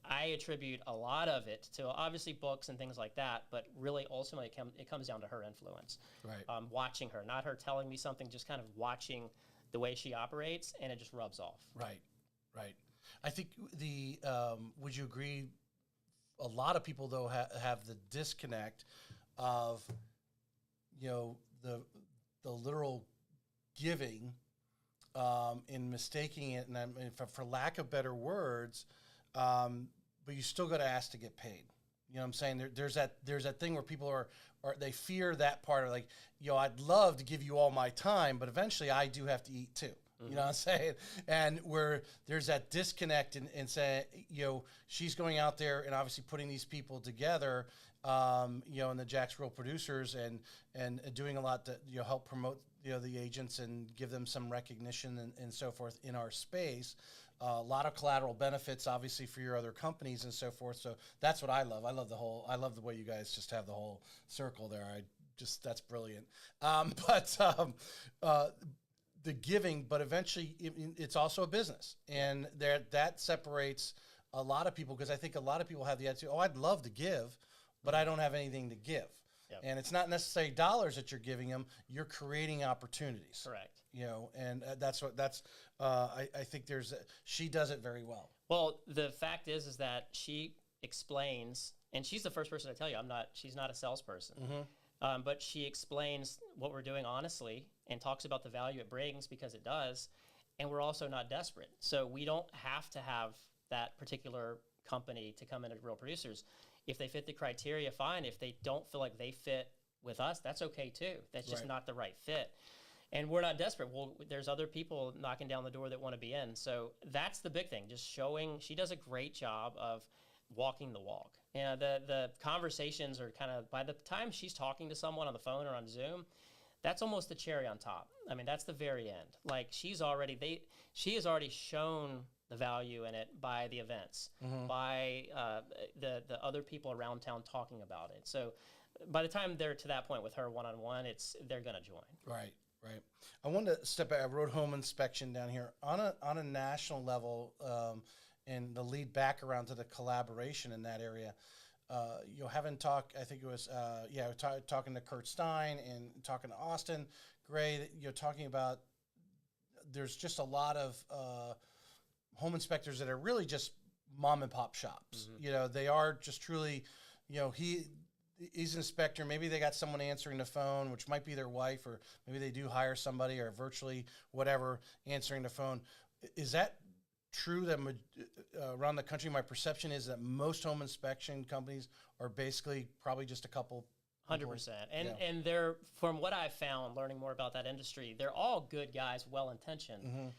[SPEAKER 2] I attribute a lot of it to obviously books and things like that, but really ultimately it comes down to her influence.
[SPEAKER 1] Right.
[SPEAKER 2] Watching her, not her telling me something, just kind of watching the way she operates, and it just rubs off.
[SPEAKER 1] Right. I think would you agree? A lot of people though have the disconnect of, the literal giving, in mistaking it, and for lack of better words. But you still got to ask to get paid. You know what I'm saying? There's that thing where people are they fear that part of like, I'd love to give you all my time, but eventually I do have to eat too. You know what I'm saying? And where there's that disconnect and saying, she's going out there and obviously putting these people together, and the Jacksonville producers and doing a lot to help promote the agents and give them some recognition and so forth in our space. A lot of collateral benefits, obviously, for your other companies and so forth. So that's what I love. I love the way you guys just have the whole circle there. That's brilliant. The giving, but eventually it's also a business, and that separates a lot of people, because I think a lot of people have the attitude, I'd love to give, but I don't have anything to give.
[SPEAKER 2] Yep.
[SPEAKER 1] And it's not necessarily dollars that you're giving them; you're creating opportunities.
[SPEAKER 2] Correct.
[SPEAKER 1] And I think she does it very well.
[SPEAKER 2] Well, the fact is that she explains, and she's the first person to tell you she's not a salesperson. But she explains what we're doing honestly and talks about the value it brings, because it does. And we're also not desperate. So we don't have to have that particular company to come in as real producers. If they fit the criteria, fine. If they don't feel like they fit with us, that's okay too. That's just not the right fit. And we're not desperate. Well, there's other people knocking down the door that want to be in. So that's the big thing, just showing. She does a great job of walking the walk. The conversations are kind of, by the time she's talking to someone on the phone or on Zoom, that's almost the cherry on top. I mean, that's the very end. Like she has already shown the value in it by the events, by the other people around town talking about it. So by the time they're to that point with her one-on-one, they're going to join.
[SPEAKER 1] Right. I wanted to step back. I wrote home inspection down here on a national level, and the lead back around to the collaboration in that area. Having talked, I think it was, talking to Kurt Stein and talking to Austin Gray, talking about there's just a lot of home inspectors that are really just mom and pop shops. They are just truly, he's an inspector. Maybe they got someone answering the phone, which might be their wife, or maybe they do hire somebody or virtually whatever answering the phone. Is that true that around the country? My perception is that most home inspection companies are basically probably just a couple.
[SPEAKER 2] 100%. And they're, from what I've found, learning more about that industry, they're all good guys, well-intentioned.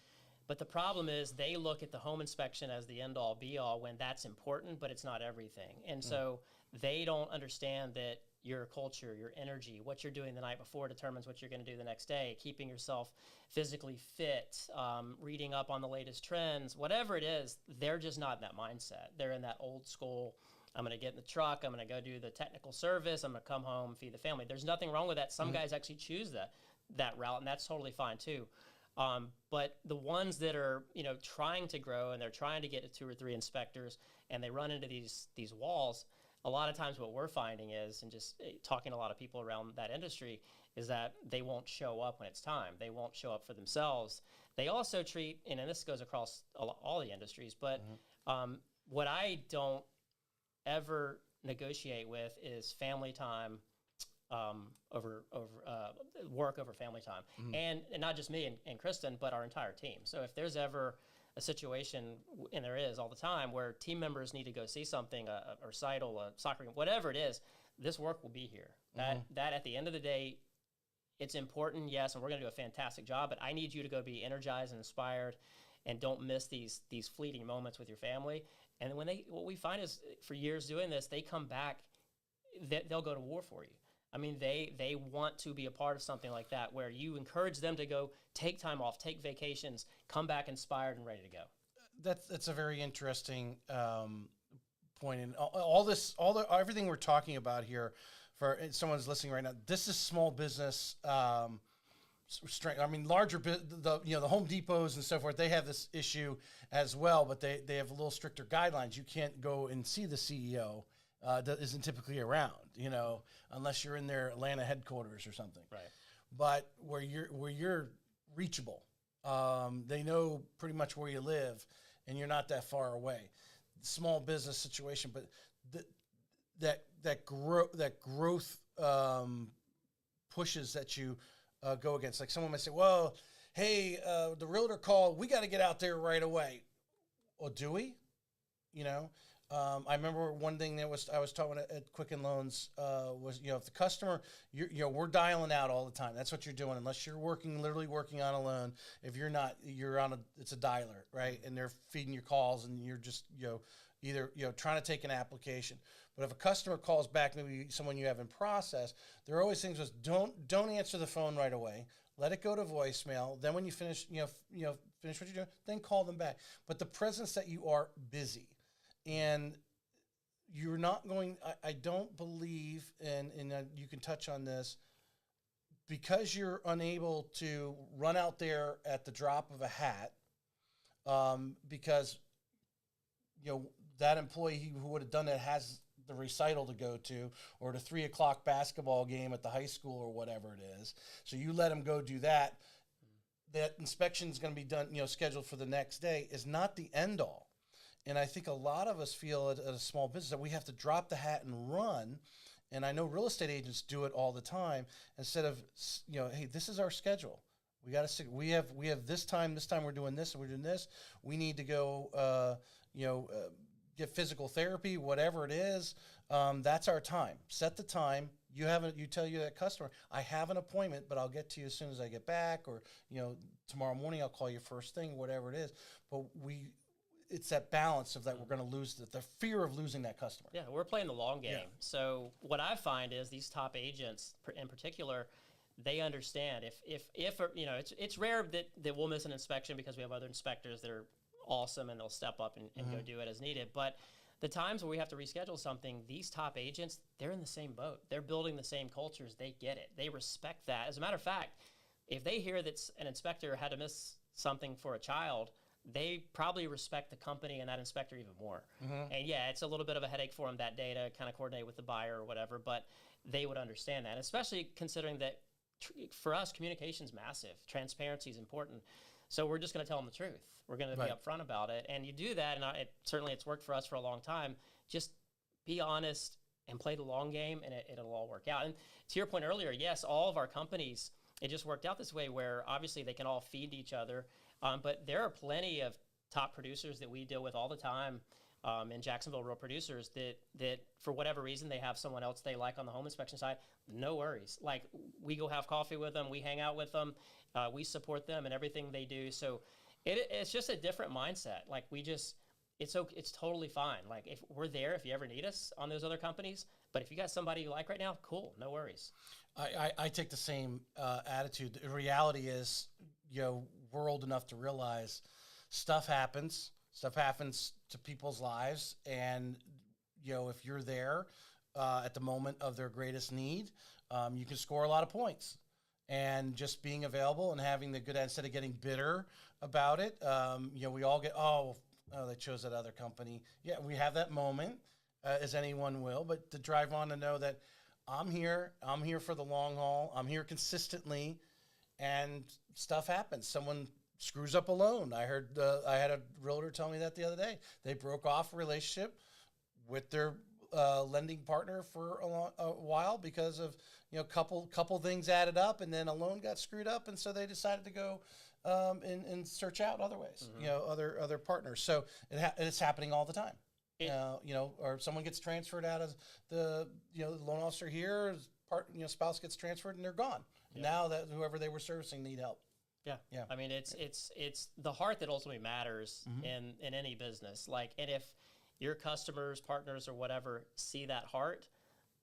[SPEAKER 2] But the problem is they look at the home inspection as the end-all, be-all, when that's important, but it's not everything. And so they don't understand that your culture, your energy, what you're doing the night before determines what you're going to do the next day. Keeping yourself physically fit, reading up on the latest trends, whatever it is, they're just not in that mindset. They're in that old school, I'm going to get in the truck, I'm going to go do the technical service, I'm going to come home, feed the family. There's nothing wrong with that. Some guys actually choose that route, and that's totally fine too. But the ones that are, trying to grow and they're trying to get to 2 or 3 inspectors, and they run into these walls, a lot of times what we're finding is, and just talking to a lot of people around that industry, is that they won't show up when it's time. They won't show up for themselves. They also treat, and this goes across all the industries, but what I don't ever negotiate with is family time over work over family time. And not just me and Kristin, but our entire team. So if there's ever a situation, and there is all the time, where team members need to go see something, a recital, a soccer game, whatever it is, this work will be here. That at the end of the day, it's important, yes, and we're going to do a fantastic job, but I need you to go be energized and inspired, and don't miss these fleeting moments with your family. And what we find is, for years doing this, they come back, they'll go to war for you. I mean, they want to be a part of something like that, where you encourage them to go take time off, take vacations, come back inspired and ready to go.
[SPEAKER 1] That's a very interesting point. And everything we're talking about here, for someone's listening right now, this is small business strength. I mean, the Home Depots and so forth, they have this issue as well, but they have a little stricter guidelines. You can't go and see the CEO that isn't typically around, unless you're in their Atlanta headquarters or something.
[SPEAKER 2] Right.
[SPEAKER 1] But where you're reachable, they know pretty much where you live, and you're not that far away. Small business situation, but that growth pushes that you go against. Like someone might say, "Well, hey, the realtor called. We got to get out there right away." Well, do we? I remember one thing I was talking at Quicken Loans was, if the customer, we're dialing out all the time. That's what you're doing, unless you're literally working on a loan. If you're not, it's a dialer, right? And they're feeding your calls, and you're just, either, trying to take an application. But if a customer calls back, maybe someone you have in process, there are always things was don't answer the phone right away. Let it go to voicemail. Then when you finish, finish what you're doing, then call them back. But the presence that you are busy. And you're not going, I don't believe, and you can touch on this, because you're unable to run out there at the drop of a hat, because, that employee who would have done that has the recital to go to, or the 3 o'clock basketball game at the high school or whatever it is. So you let them go do that. That inspection is going to be done, scheduled for the next day, is not the end all. And I think a lot of us feel at a small business that we have to drop the hat and run. And I know real estate agents do it all the time, instead of, hey, this is our schedule. We have this time we're doing this, and we're doing this. We need to go, get physical therapy, whatever it is. That's our time. Set the time. You tell that customer, I have an appointment, but I'll get to you as soon as I get back, or, tomorrow morning I'll call you first thing, whatever it is. But it's that balance of that we're going to lose the fear of losing that customer.
[SPEAKER 2] Yeah, we're playing the long game.
[SPEAKER 1] Yeah.
[SPEAKER 2] So what I find is these top agents in particular, they understand if it's rare that we'll miss an inspection, because we have other inspectors that are awesome and they'll step up and go do it as needed. But the times where we have to reschedule something, these top agents, they're in the same boat. They're building the same cultures. They get it. They respect that. As a matter of fact, if they hear that an inspector had to miss something for a child, they probably respect the company and that inspector even more. Mm-hmm. And yeah, it's a little bit of a headache for them that day to kind of coordinate with the buyer or whatever, but they would understand that, especially considering that for us, communication's massive. Transparency is important. So we're just going to tell them the truth. We're going to be upfront about it. And you do that, and certainly it's worked for us for a long time. Just be honest and play the long game, and it'll all work out. And to your point earlier, yes, all of our companies, it just worked out this way, where obviously they can all feed each other. But there are plenty of top producers that we deal with all the time in Jacksonville, real producers that for whatever reason they have someone else they like on the home inspection side. No worries. Like, we go have coffee with them, we hang out with them, we support them in everything they do. So it's just a different mindset. Like, it's totally fine. Like, if we're there, if you ever need us on those other companies. But if you got somebody you like right now, cool, no worries.
[SPEAKER 1] I take the same attitude. The reality is, we're old enough to realize stuff happens to people's lives. And, if you're there at the moment of their greatest need, you can score a lot of points. And just being available and having the good, instead of getting bitter about it, we all get, they chose that other company. Yeah, we have that moment, as anyone will, but to drive on to know that I'm here for the long haul. I'm here consistently, and stuff happens. Someone screws up a loan. I had a realtor tell me that the other day. They broke off a relationship with their lending partner for a while because of couple things added up, and then a loan got screwed up, and so they decided to go and search out other ways, other partners. So it's happening all the time. Or someone gets transferred out of the loan officer here, spouse gets transferred and they're gone. Yeah. Now that whoever they were servicing need help.
[SPEAKER 2] Yeah. Yeah. I mean, it's the heart that ultimately matters in any business. Like, and if your customers, partners, or whatever see that heart,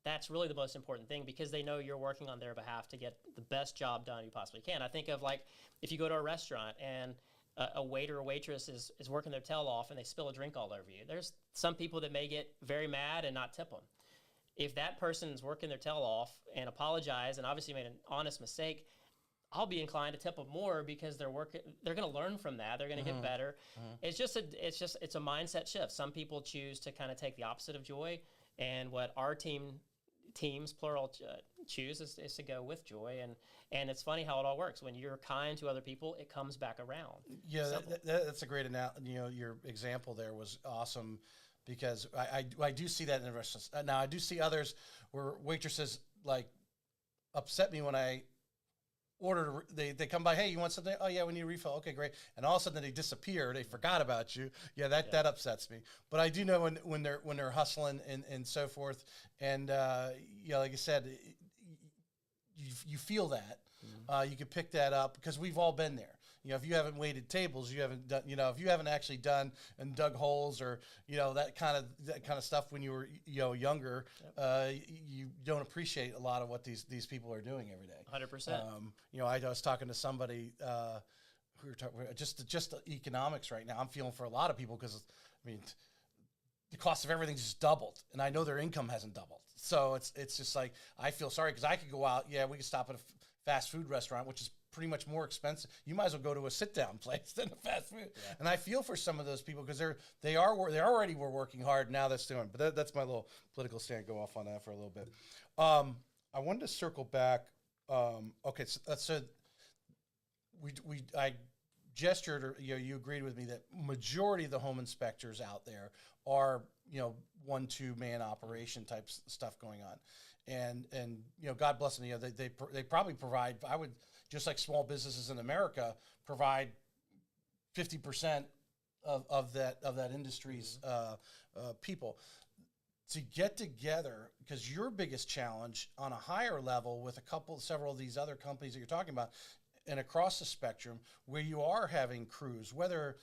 [SPEAKER 2] that's really the most important thing, because they know you're working on their behalf to get the best job done you possibly can. I think of, like, if you go to a restaurant and a waiter or waitress is working their tail off and they spill a drink all over you. There's some people that may get very mad and not tip them. If that person's working their tail off and apologize and obviously made an honest mistake, I'll be inclined to tip them more, because they're going to learn from that. They're going to get better. It's a mindset shift. Some people choose to kind of take the opposite of joy, and what our teams plural choose is to go with joy. And it's funny how it all works. When you're kind to other people, it comes back around.
[SPEAKER 1] Yeah, that's a great your example there was awesome, because I do see that in the restaurants. Now I do see others where waitresses like upset me when I order. They come by, hey, you want something? Oh yeah, we need a refill. Okay, great. And all of a sudden they disappear. They forgot about you. Yeah, that upsets me. But I do know when they're hustling and so forth. And like I said, you feel that. You can pick that up, because we've all been there. If you haven't waited tables, you haven't done. If you haven't actually done and dug holes, or that kind of stuff when you were younger, you don't appreciate a lot of what these people are doing every day.
[SPEAKER 2] 100%.
[SPEAKER 1] I was talking to somebody who were talking just the economics right now. I'm feeling for a lot of people, because the cost of everything's just doubled, and I know their income hasn't doubled. So it's just like, I feel sorry, because I could go out. Yeah, we could stop at a fast food restaurant, which is pretty much more expensive. You might as well go to a sit-down place than a fast food. Yeah. And I feel for some of those people, because they already were working hard. Now that's doing. But that's my little political stand. Go off on that for a little bit. I wanted to circle back. Okay, so I gestured, or you agreed with me that majority of the home inspectors out there are 1-2 man operation type stuff going on, and God bless them. They probably provide. I would, just like small businesses in America, provide 50% of that industry's people to get together, because your biggest challenge on a higher level with several of these other companies that you're talking about, and across the spectrum, where you are having crews, whether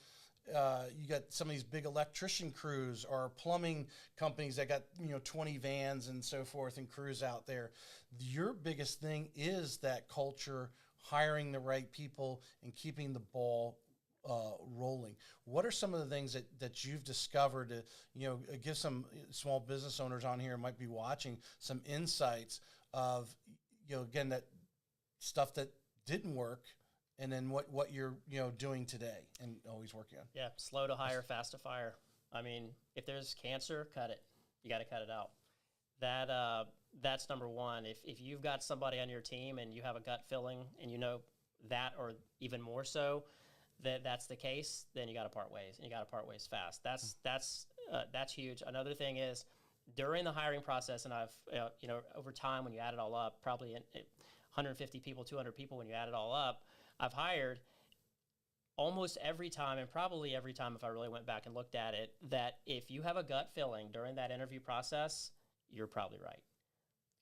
[SPEAKER 1] you got some of these big electrician crews or plumbing companies that got 20 vans and so forth and crews out there. Your biggest thing is that culture, hiring the right people, and keeping the ball rolling. What are some of the things that you've discovered to give some small business owners on here might be watching some insights of again, that stuff that didn't work, and then what you're doing today and always working on?
[SPEAKER 2] Yeah, slow to hire, fast to fire. If there's cancer, cut it. You got to cut it out. That's number one. If you've got somebody on your team and you have a gut feeling, and that, or even more so, that's the case, then you got to part ways, and you got to part ways fast. That's huge. Another thing is, during the hiring process, and I've over time, when you add it all up, probably 150 people, 200 people, when you add it all up, I've hired almost every time, and probably every time if I really went back and looked at it, that if you have a gut feeling during that interview process, you're probably right.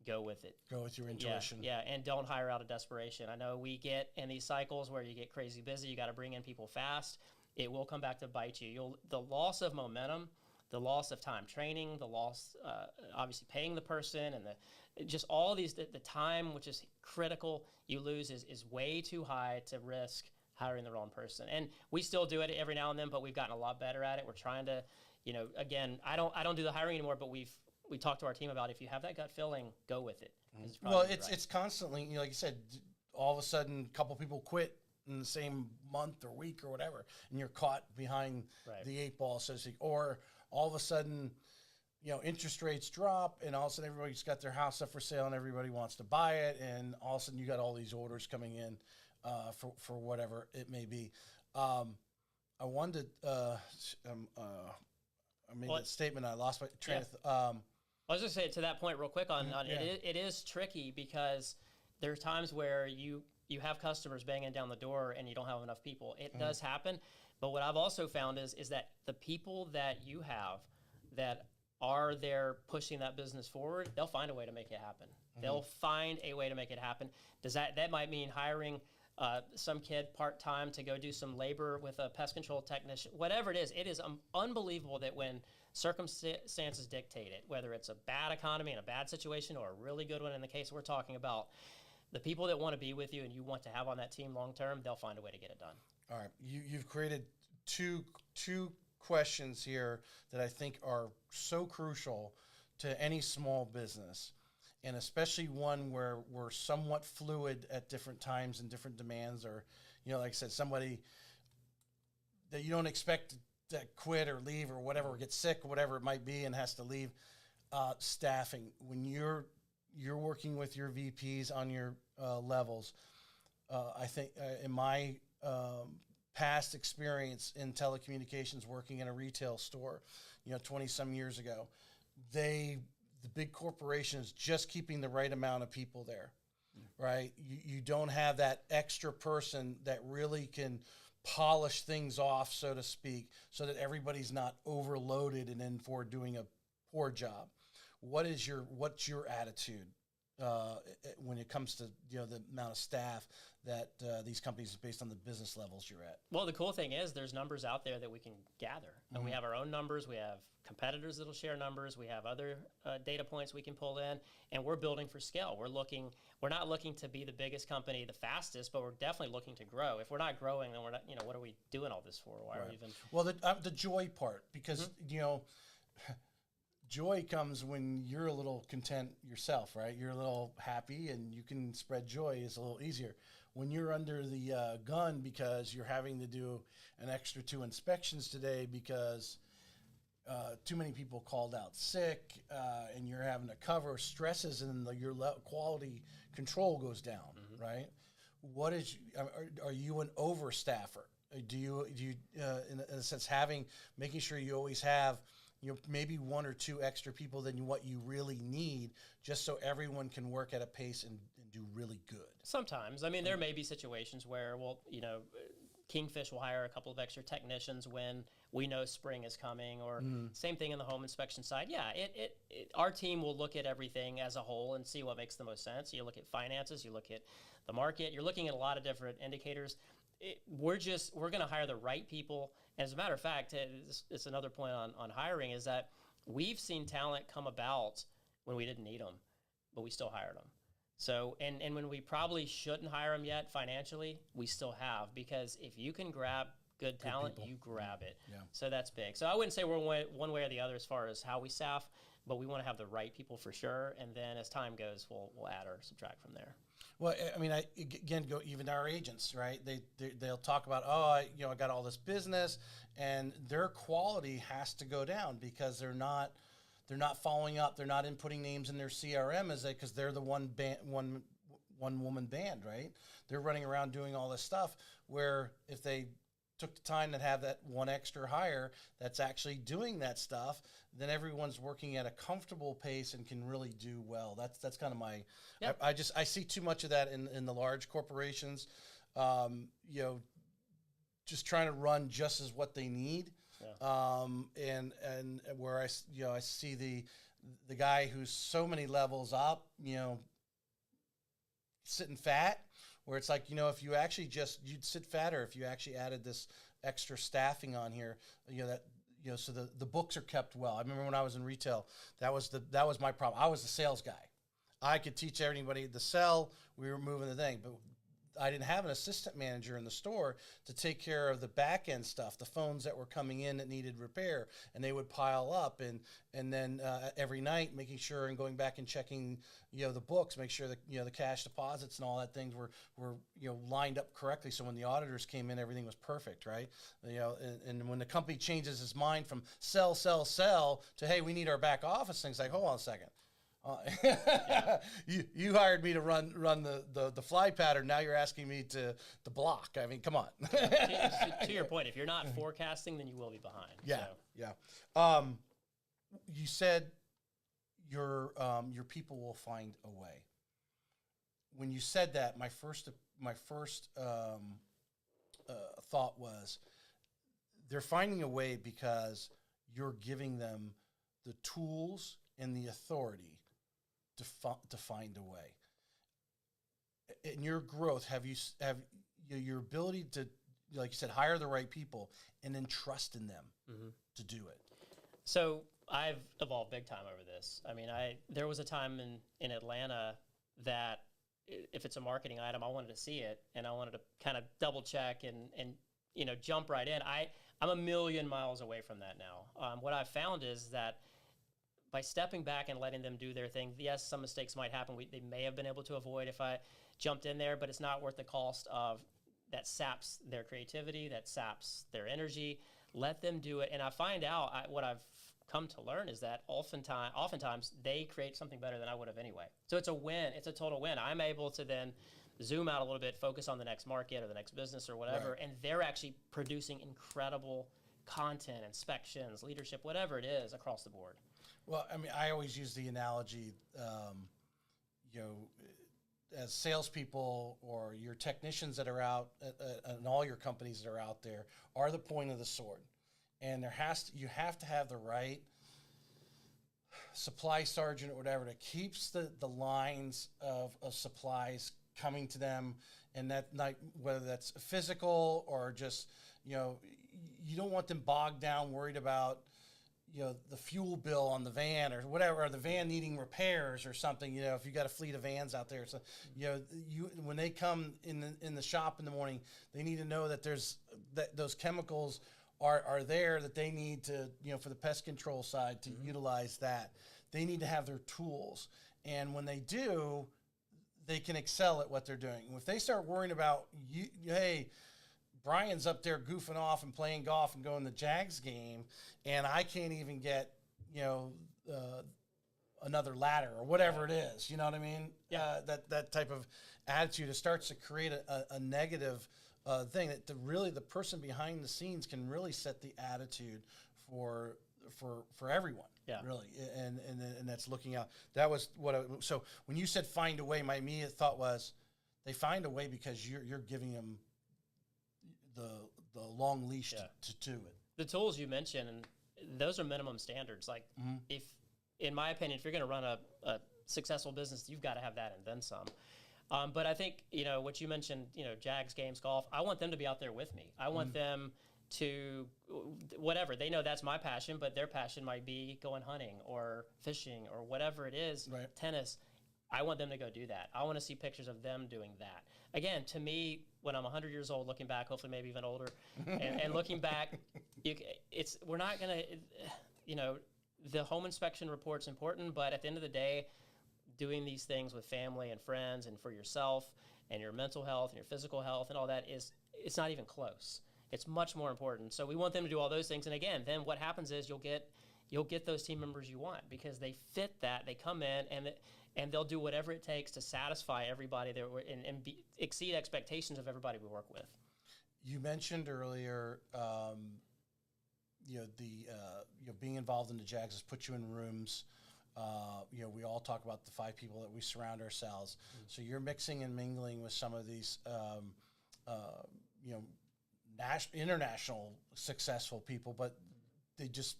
[SPEAKER 2] Go with it.
[SPEAKER 1] Go with your intuition.
[SPEAKER 2] Yeah, and don't hire out of desperation. I know we get in these cycles where you get crazy busy. You got to bring in people fast. It will come back to bite you. The loss of momentum, the loss of time training, the loss, obviously paying the person, and just all these, the time, which is critical, you lose is way too high to risk hiring the wrong person. And we still do it every now and then, but we've gotten a lot better at it. We're trying to, again, I don't do the hiring anymore, but we talk to our team about, if you have that gut feeling, go with it.
[SPEAKER 1] It's constantly, like you said, all of a sudden a couple people quit in the same month or week or whatever, and you're caught behind the 8 ball, so to speak. Or all of a sudden, interest rates drop, and all of a sudden everybody's got their house up for sale and everybody wants to buy it, and all of a sudden you got all these orders coming in for whatever it may be. I wanted I made that statement, I lost my train of thought.
[SPEAKER 2] I was just saying to that point real quick on it is tricky, because there are times where you have customers banging down the door and you don't have enough people. It does happen. But what I've also found is that the people that you have that are there pushing that business forward, they'll find a way to make it happen. They'll find a way to make it happen. That might mean hiring some kid part-time to go do some labor with a pest control technician, whatever it is. It is unbelievable that when circumstances dictate it, whether it's a bad economy and a bad situation or a really good one. In the case we're talking about, the people that want to be with you and you want to have on that team long term, they'll find a way to get it done.
[SPEAKER 1] All right, you've created two questions here that I think are so crucial to any small business, and especially one where we're somewhat fluid at different times and different demands, or, like I said, somebody that you don't expect to quit or leave or whatever, or get sick or whatever it might be and has to leave. Staffing, when you're working with your VPs on your levels, I think in my past experience in telecommunications, working in a retail store, 20 some years ago, the big corporations just keeping the right amount of people there, right? You don't have that extra person that really can polish things off, so to speak, so that everybody's not overloaded and in for doing a poor job. What's your attitude when it comes to the amount of staff that these companies, based on the business levels you're at?
[SPEAKER 2] Well, the cool thing is there's numbers out there that we can gather, and we have our own numbers. We have competitors that'll share numbers. We have other data points we can pull in, and we're building for scale. We're not looking to be the biggest company, the fastest, but we're definitely looking to grow. If we're not growing, then we're not. What are we doing all this for? Why are we even?
[SPEAKER 1] Well, the joy part, because joy comes when you're a little content yourself, right? You're a little happy and you can spread joy. It's a little easier. When you're under the gun because you're having to do an extra 2 inspections today because too many people called out sick and you're having to cover stresses and your quality control goes down, right? Are you an overstaffer? Do you in a sense, making sure you always have maybe 1 or 2 extra people than what you really need, just so everyone can work at a pace and do really good?
[SPEAKER 2] Sometimes. I mean, there may be situations where, Kingfish will hire a couple of extra technicians when we know spring is coming, or same thing in the home inspection side. Yeah, our team will look at everything as a whole and see what makes the most sense. You look at finances, you look at the market, you're looking at a lot of different indicators. We're going to hire the right people. And as a matter of fact, it's another point on hiring, is that we've seen talent come about when we didn't need them, but we still hired them. So, and when we probably shouldn't hire them yet financially, we still have, because if you can grab good talent, you grab it. Yeah. So that's big. So I wouldn't say we're one way or the other as far as how we staff, but we want to have the right people for sure. And then as time goes, we'll add or subtract from there.
[SPEAKER 1] Well, I mean, go even our agents, right? They'll talk about, I got all this business, and their quality has to go down because they're not following up, they're not inputting names in their CRM because they're the one woman band, right? They're running around doing all this stuff, where if they took the time to have that one extra hire that's actually doing that stuff, then everyone's working at a comfortable pace and can really do well. That's kind of my, yep. I see too much of that in the large corporations, just trying to run just as what they need. Yeah. And where I see the guy who's so many levels up, sitting fat, where it's like, if you actually you'd sit fatter if you actually added this extra staffing on here, so the books are kept well. I remember when I was in retail, that was my problem. I was the sales guy. I could teach everybody to sell. We were moving the thing, but I didn't have an assistant manager in the store to take care of the back end stuff, the phones that were coming in that needed repair, and they would pile up, and then every night making sure and going back and checking the books, make sure that the cash deposits and all that things were lined up correctly, so when the auditors came in, everything was perfect, right? And when the company changes its mind from sell to, hey, we need our back office things, like, hold on a second. You hired me to run the fly pattern. Now you're asking me to block. I mean, come on.
[SPEAKER 2] To your point, if you're not forecasting, then you will be behind.
[SPEAKER 1] Yeah,
[SPEAKER 2] so.
[SPEAKER 1] Yeah. You said your people will find a way. When you said that, my first thought was they're finding a way because you're giving them the tools and the authority to find a way. In your growth, have your ability to, like you said, hire the right people and then trust in them to do it?
[SPEAKER 2] So I've evolved big time over this. I mean, there was a time in Atlanta that if it's a marketing item, I wanted to see it and I wanted to kind of double check and jump right in. I'm a million miles away from that now. What I've found is that by stepping back and letting them do their thing, yes, some mistakes might happen. They may have been able to avoid if I jumped in there, but it's not worth the cost of that saps their creativity, that saps their energy. Let them do it. And I find out what I've come to learn is that oftentimes they create something better than I would have anyway. So it's a win. It's a total win. I'm able to then zoom out a little bit, focus on the next market or the next business or whatever, and they're actually producing incredible content, inspections, leadership, whatever it is across the board.
[SPEAKER 1] Well, I mean, I always use the analogy, as salespeople or your technicians that are out and all your companies that are out there are the point of the sword. And you have to have the right supply sergeant or whatever that keeps the lines of supplies coming to them, and that night, whether that's physical or just, you don't want them bogged down, worried about, the fuel bill on the van or whatever, or the van needing repairs or something. If you got a fleet of vans out there, so when they come in the shop in the morning, they need to know that those chemicals are there that they need to, for the pest control side to utilize that. They need to have their tools, and when they do, they can excel at what they're doing. If they start worrying about hey, Brian's up there goofing off and playing golf and going to the Jags game, and I can't even get, another ladder or whatever it is. You know what I mean?
[SPEAKER 2] Yeah.
[SPEAKER 1] That type of attitude, it starts to create a negative thing that the person behind the scenes can really set the attitude for everyone.
[SPEAKER 2] Yeah.
[SPEAKER 1] Really. And that's looking out. That was so when you said find a way, my immediate thought was they find a way because you're giving them the long leash to do it.
[SPEAKER 2] The tools you mentioned, and those are minimum standards. Like if, in my opinion, if you're going to run a successful business, you've got to have that and then some. But I think, what you mentioned, Jags, games, golf, I want them to be out there with me. I want them to, whatever, they know that's my passion, but their passion might be going hunting or fishing or whatever it is, tennis. I want them to go do that. I want to see pictures of them doing that. Again, to me, when I'm 100 years old, looking back, hopefully maybe even older, and looking back, we're not going to, the home inspection report's important, but at the end of the day, doing these things with family and friends and for yourself and your mental health and your physical health and all that it's not even close. It's much more important. So we want them to do all those things. And again, then what happens is you'll get those team members you want because they fit that. They come in and they'll do whatever it takes to satisfy everybody there and exceed expectations of everybody we work with.
[SPEAKER 1] You mentioned earlier, being involved in the Jags has put you in rooms. We all talk about the 5 people that we surround ourselves. So you're mixing and mingling with some of these, international successful people, but they just,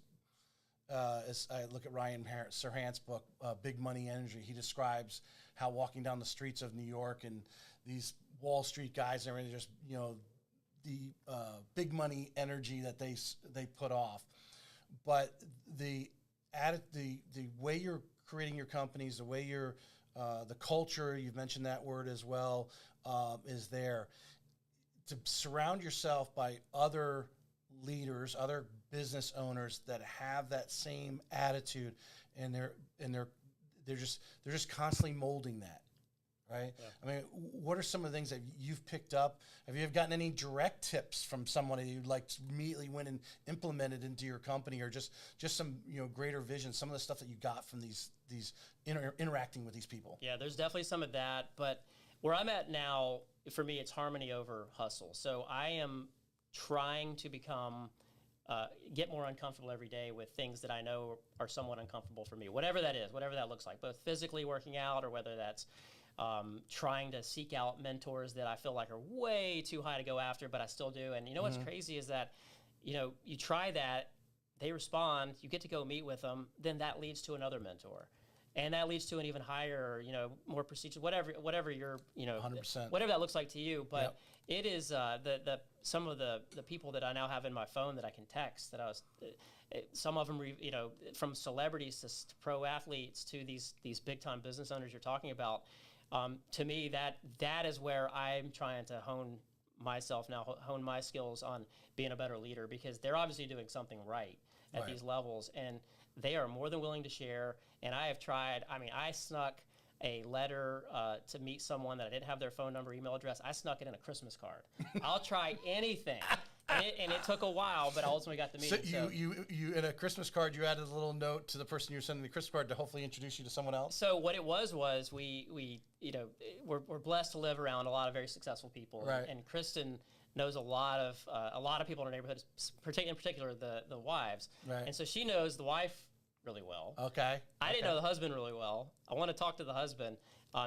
[SPEAKER 1] as I look at Ryan Serhant's book, Big Money Energy, he describes how walking down the streets of New York and these Wall Street guys are just, the big money energy that they put off. But the way you're creating your companies, the way you're, the culture, you've mentioned that word as well, is there. To surround yourself by other leaders, other business owners that have that same attitude, and they're just constantly molding that, right? Yeah. I mean, what are some of the things that you've picked up? Have you ever gotten any direct tips from someone that you'd like to immediately went and implemented into your company, or just some greater vision? Some of the stuff that you got from these interacting with these people.
[SPEAKER 2] Yeah, there's definitely some of that, but where I'm at now, for me, it's harmony over hustle. So I am trying to get more uncomfortable every day with things that I know are somewhat uncomfortable for me, whatever that is, whatever that looks like, both physically working out or whether that's trying to seek out mentors that I feel like are way too high to go after, but I still do. And what's crazy is that, you try that, they respond, you get to go meet with them, then that leads to another mentor. and that leads to an even higher, more prestigious, whatever your,
[SPEAKER 1] 100%.
[SPEAKER 2] whatever that looks like to you. But it is some of the people that I now have in my phone that I can text, that I was, some of them, from celebrities to pro athletes to these big time business owners you're talking about. To me, that is where I'm trying to hone myself now, hone my skills on being a better leader, because they're obviously doing something right at these levels, and they are more than willing to share. And I have tried, I snuck a letter to meet someone that I didn't have their phone number, email address. I snuck it in a Christmas card. I'll try anything. And it took a while, but I ultimately got to meet him.
[SPEAKER 1] So you in a Christmas card, you added a little note to the person you're sending the Christmas card to hopefully introduce you to someone else?
[SPEAKER 2] So what it was we're blessed to live around a lot of very successful people.
[SPEAKER 1] Right.
[SPEAKER 2] And Kristin knows a lot of people in our neighborhood, in particular the wives.
[SPEAKER 1] Right.
[SPEAKER 2] And so she knows the wife really well.
[SPEAKER 1] Okay.
[SPEAKER 2] I didn't know the husband really well. I want to talk to the husband.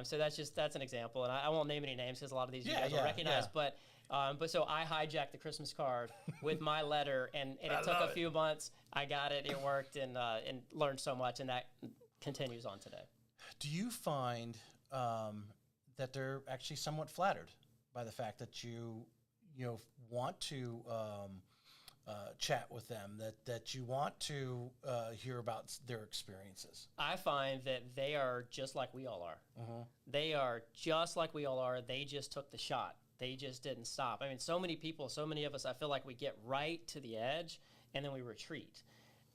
[SPEAKER 2] So that's an example. And I won't name any names because a lot of these you guys will recognize.
[SPEAKER 1] Yeah.
[SPEAKER 2] But so I hijacked the Christmas card with my letter, and it took a few months. I got it. It worked, and learned so much, and that continues on today.
[SPEAKER 1] Do you find that they're actually somewhat flattered by the fact that you want to chat with them, that you want to hear about their experiences? I
[SPEAKER 2] find that they are just like we all are. They are just like we all are. They just took the shot. They just didn't stop. So many people, so many of us, I feel like we get right to the edge and then we retreat.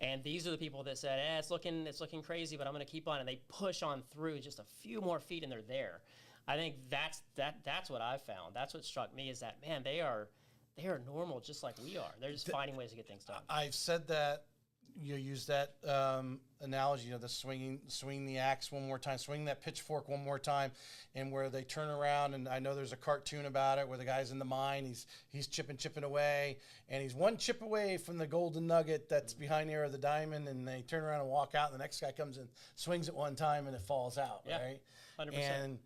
[SPEAKER 2] And these are the people that said, it's looking crazy, but I'm going to keep on. And they push on through just a few more feet and they're there. I think that's what I've found. That's what struck me, is that, man, they are normal just like we are. They're just finding ways to get things done.
[SPEAKER 1] I've said that, use that analogy, the swing the axe one more time, swing that pitchfork one more time, and where they turn around, and I know there's a cartoon about it where the guy's in the mine, he's chipping away, and he's one chip away from the golden nugget that's behind the ear of the diamond, and they turn around and walk out, and the next guy comes and swings it one time, and it falls out, right?
[SPEAKER 2] 100%.
[SPEAKER 1] And,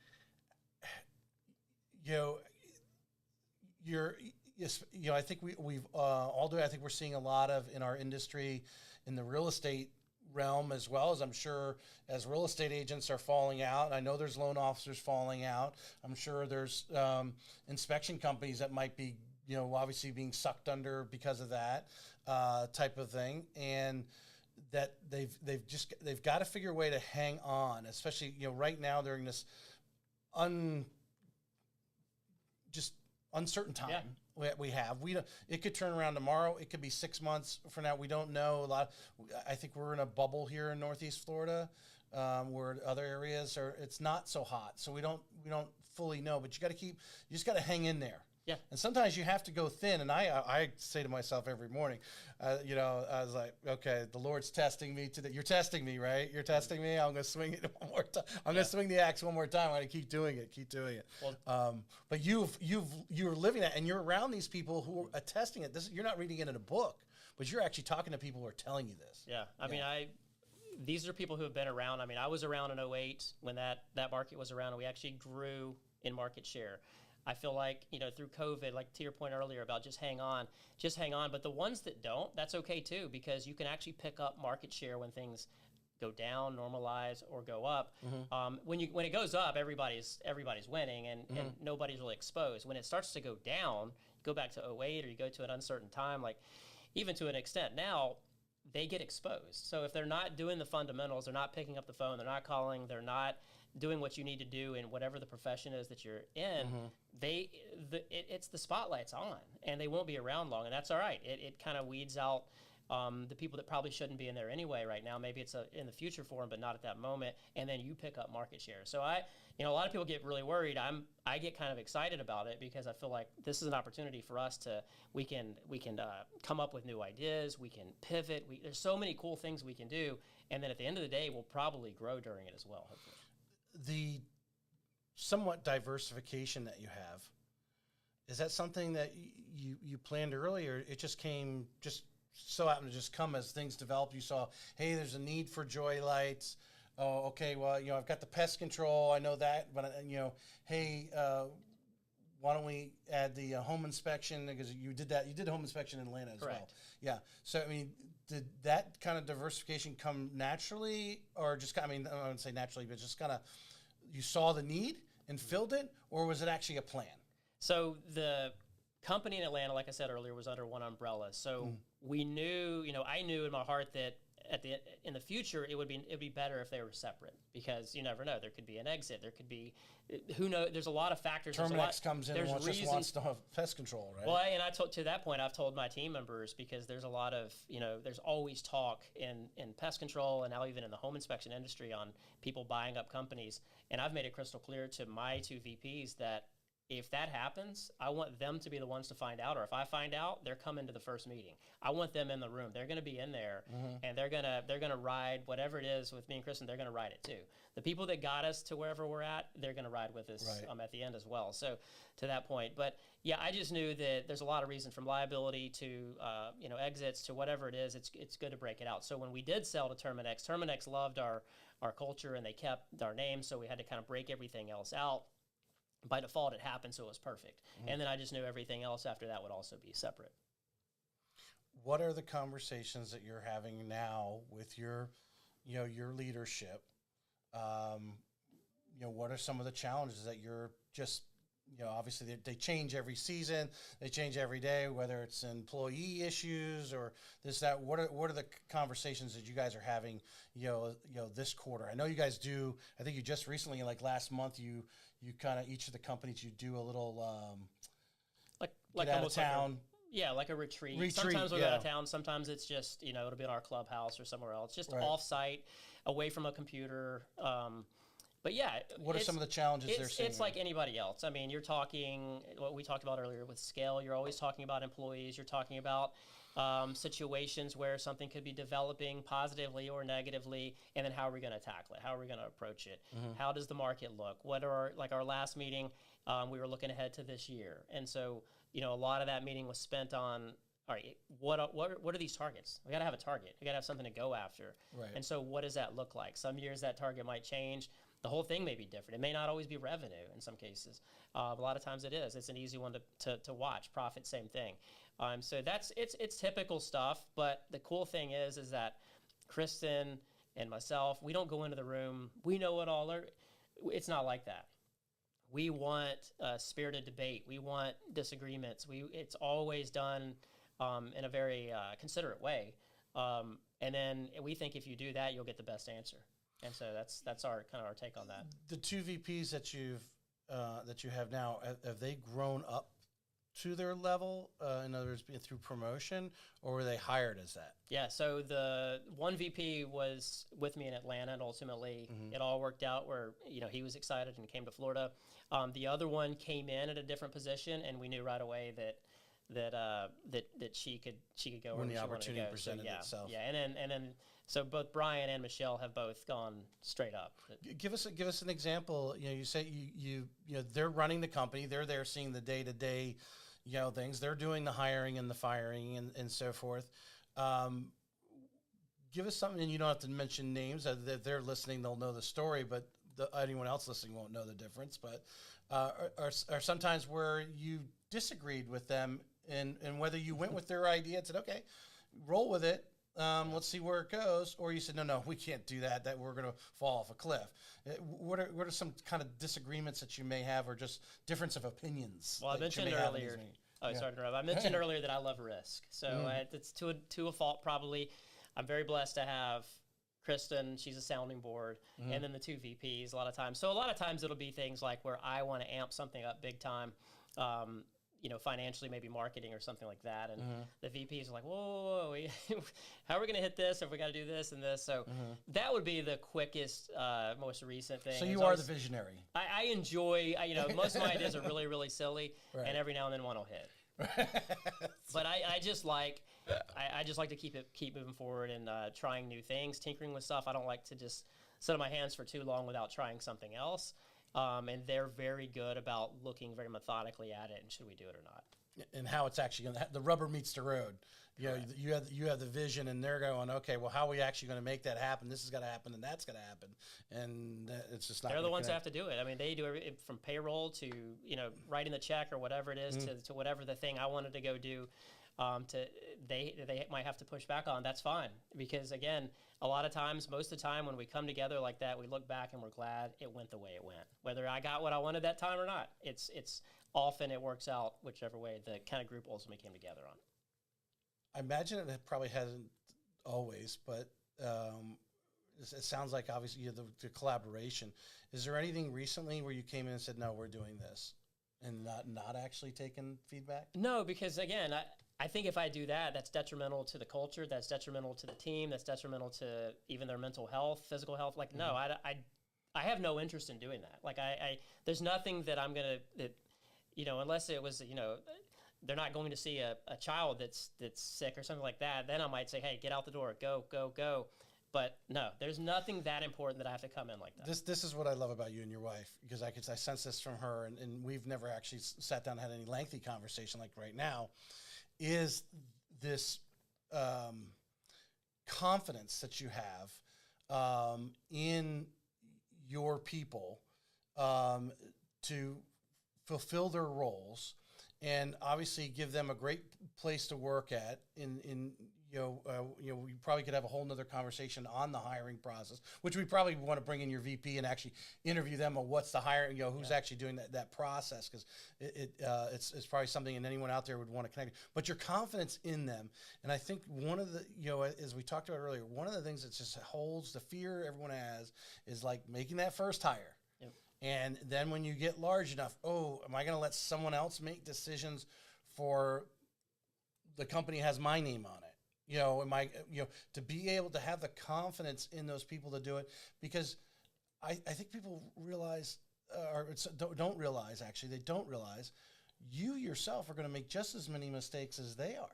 [SPEAKER 1] I think we've all do. I think we're seeing a lot of in our industry, in the real estate realm, as well as, I'm sure, as real estate agents are falling out. I know there's loan officers falling out. I'm sure there's inspection companies that might be, obviously being sucked under because of that type of thing, and that they've got to figure a way to hang on, especially right now during this uncertain time. We have. It could turn around tomorrow. It could be 6 months from now. We don't know. I think we're in a bubble here in Northeast Florida, where other areas it's not so hot. So we don't fully know. But you just got to hang in there.
[SPEAKER 2] Yeah.
[SPEAKER 1] And sometimes you have to go thin. And I say to myself every morning, I was like, okay, the Lord's testing me today. You're testing me, right? You're testing me. I'm going to swing it one more time. I'm going to swing the axe one more time. I'm going to keep doing it. Well, but you're living that, and you're around these people who are attesting it. You're not reading it in a book, but you're actually talking to people who are telling you this.
[SPEAKER 2] Yeah. These are people who have been around. I was around in 2008 when that market was around, and we actually grew in market share. I feel like, through COVID, like to your point earlier about just hang on. But the ones that don't, that's okay too, because you can actually pick up market share when things go down, normalize, or go up. When it goes up, everybody's winning, and nobody's really exposed. When it starts to go down, go back to 2008, or you go to an uncertain time, like even to an extent now, they get exposed. So if they're not doing the fundamentals, they're not picking up the phone, they're not calling, they're not doing what you need to do in whatever the profession is that you're in, it's the spotlight's on, and they won't be around long, and that's all right. It kind of weeds out the people that probably shouldn't be in there anyway right now. Maybe it's in the future for them, but not at that moment, and then you pick up market share. So a lot of people get really worried. I get kind of excited about it, because I feel like this is an opportunity for us we can come up with new ideas, we can pivot. There's so many cool things we can do, and then at the end of the day, we'll probably grow during it as well, hopefully.
[SPEAKER 1] The somewhat diversification that you have, is that something that you planned earlier? It just happened to just come as things developed. You saw, hey, there's a need for JoyLights. Oh, okay, well, I've got the pest control. I know that, but hey, why don't we add the home inspection, because you did that. You did a home inspection in Atlanta as well.
[SPEAKER 2] Correct.
[SPEAKER 1] Yeah. So I mean, did that kind of diversification come naturally, or just I mean, I wouldn't say naturally, but just kind of you saw the need and filled it, or was it actually a plan?
[SPEAKER 2] So the company in Atlanta, like I said earlier, was under one umbrella. So we knew, I knew in my heart that in the future it would be better if they were separate, because you never know, there could be an exit, there could be, who knows, there's a lot of factors.
[SPEAKER 1] Terminix comes in and just wants to have pest control, right?
[SPEAKER 2] Well, and to that point, I've told my team members, because there's a lot of, there's always talk in pest control and now even in the home inspection industry on people buying up companies. And I've made it crystal clear to my two VPs that if that happens, I want them to be the ones to find out, or if I find out, they're coming to the first meeting. I want them in the room. They're going to be in there, and they're gonna ride whatever it is with me and Kristin. They're going to ride it too. The people that got us to wherever we're at, they're going to ride with us at the end as well. So to that point, but yeah, I just knew that there's a lot of reason, from liability to exits to whatever it is. It's good to break it out. So when we did sell to Terminix loved our culture and they kept our name. So we had to kind of break everything else out. By default, it happened, so it was perfect. And then I just knew everything else after that would also be separate.
[SPEAKER 1] What are the conversations that you're having now with your leadership? What are some of the challenges that you're just, obviously they change every season, they change every day, whether it's employee issues or this, that. What are the conversations that you guys are having, this quarter? I know you guys do. I think you just recently, like last month, you kind of, each of the companies, you do a little
[SPEAKER 2] like
[SPEAKER 1] out of town.
[SPEAKER 2] Like a retreat. Sometimes we'll go out of town. Sometimes it's just, it'll be in our clubhouse or somewhere else, just off-site, away from a computer. But yeah.
[SPEAKER 1] What are some of the challenges they're seeing?
[SPEAKER 2] It's like anybody else. I mean, you're talking, what we talked about earlier with scale, you're always talking about employees, you're talking about situations where something could be developing positively or negatively, and then how are we going to tackle it? How are we going to approach it? How does the market look? What are our last meeting, we were looking ahead to this year. And so, a lot of that meeting was spent on, all right, what are these targets? We got to have a target. We got to have something to go after. Right. And so what does that look like? Some years that target might change. The whole thing may be different. It may not always be revenue in some cases. A lot of times it is. It's an easy one to watch. Profit, same thing. So it's typical stuff. But the cool thing is that Kristin and myself, we don't go into the room. We know it all. It's not like that. We want spirited debate. We want disagreements. It's always done in a very considerate way. And then we think if you do that, you'll get the best answer. And so that's our take on that.
[SPEAKER 1] The two VPs that you have now, have they grown up to their level? In other words, through promotion, or were they hired as that?
[SPEAKER 2] Yeah. So the one VP was with me in Atlanta, and ultimately it all worked out where he was excited and came to Florida. The other one came in at a different position, and we knew right away that she could go
[SPEAKER 1] when
[SPEAKER 2] where
[SPEAKER 1] the
[SPEAKER 2] she
[SPEAKER 1] opportunity
[SPEAKER 2] wanted to go.
[SPEAKER 1] presented itself.
[SPEAKER 2] Yeah, and then so both Brian and Michelle have both gone straight up.
[SPEAKER 1] Give us an example. You say you they're running the company. They're there seeing the day-to-day things. They're doing the hiring and the firing and so forth. Give us something, and you don't have to mention names. If they're listening, they'll know the story, but anyone else listening won't know the difference. But are sometimes where you disagreed with them and whether you went with their idea and said, okay, roll with it. Let's see where it goes. Or you said, no, we can't do that. That we're going to fall off a cliff. What are some kind of disagreements that you may have, or just difference of opinions?
[SPEAKER 2] Well, I mentioned earlier. Sorry to interrupt. I mentioned earlier that I love risk. So it's to a fault probably. I'm very blessed to have Kristin. She's a sounding board, and then the two VPs a lot of times. So a lot of times it'll be things like where I want to amp something up big time. Financially, maybe marketing or something like that. And the VPs are like, whoa, how are we going to hit this if we got to do this and this? So that would be the quickest, most recent thing.
[SPEAKER 1] So you are the visionary.
[SPEAKER 2] I enjoy, most of my ideas are really, really silly, and every now and then one will hit. But I just like to keep moving forward and trying new things, tinkering with stuff. I don't like to just sit on my hands for too long without trying something else. and they're very good about looking very methodically at it and should we do it or not.
[SPEAKER 1] And how it's actually going to, the rubber meets the road. You know, you have the vision, and they're going, okay, well, how are we actually going to make that happen? This is going to happen, and that's going to happen, and it's just not.
[SPEAKER 2] They're the ones that have to do it. I mean, they do everything from payroll to writing the check or whatever it is to whatever the thing I wanted to go do. They might have to push back on. That's fine, because again, a lot of times, most of the time, when we come together like that, we look back and we're glad it went the way it went. Whether I got what I wanted that time or not, it's often it works out whichever way the kind of group ultimately came together on.
[SPEAKER 1] I imagine it probably hasn't always, but it sounds like obviously the collaboration. Is there anything recently where you came in and said, no, we're doing this, and not actually taking feedback?
[SPEAKER 2] No, because again, I think if I do that, that's detrimental to the culture, that's detrimental to the team, that's detrimental to even their mental health, physical health. Like, no, I have no interest in doing that. Like, there's nothing that I'm going to, unless it was, they're not going to see a child that's sick or something like that, then I might say, hey, get out the door, go, go, go. But no, there's nothing that important that I have to come in like that.
[SPEAKER 1] This is what I love about you and your wife, because I sense this from her, and we've never actually sat down and had any lengthy conversation like right now, is this confidence that you have in your people to fulfill their roles, and obviously give them a great place to work at. We probably could have a whole nother conversation on the hiring process, which we probably want to bring in your VP and actually interview them on what's the hiring, who's actually doing that process, because it's probably something and anyone out there would want to connect. But your confidence in them, and I think one of the, as we talked about earlier, one of the things that just holds the fear everyone has is like making that first hire. And then when you get large enough, am I going to let someone else make decisions for the company has my name on it? Am I, to be able to have the confidence in those people to do it? Because I think people realize, don't realize, actually, they don't realize you yourself are going to make just as many mistakes as they are.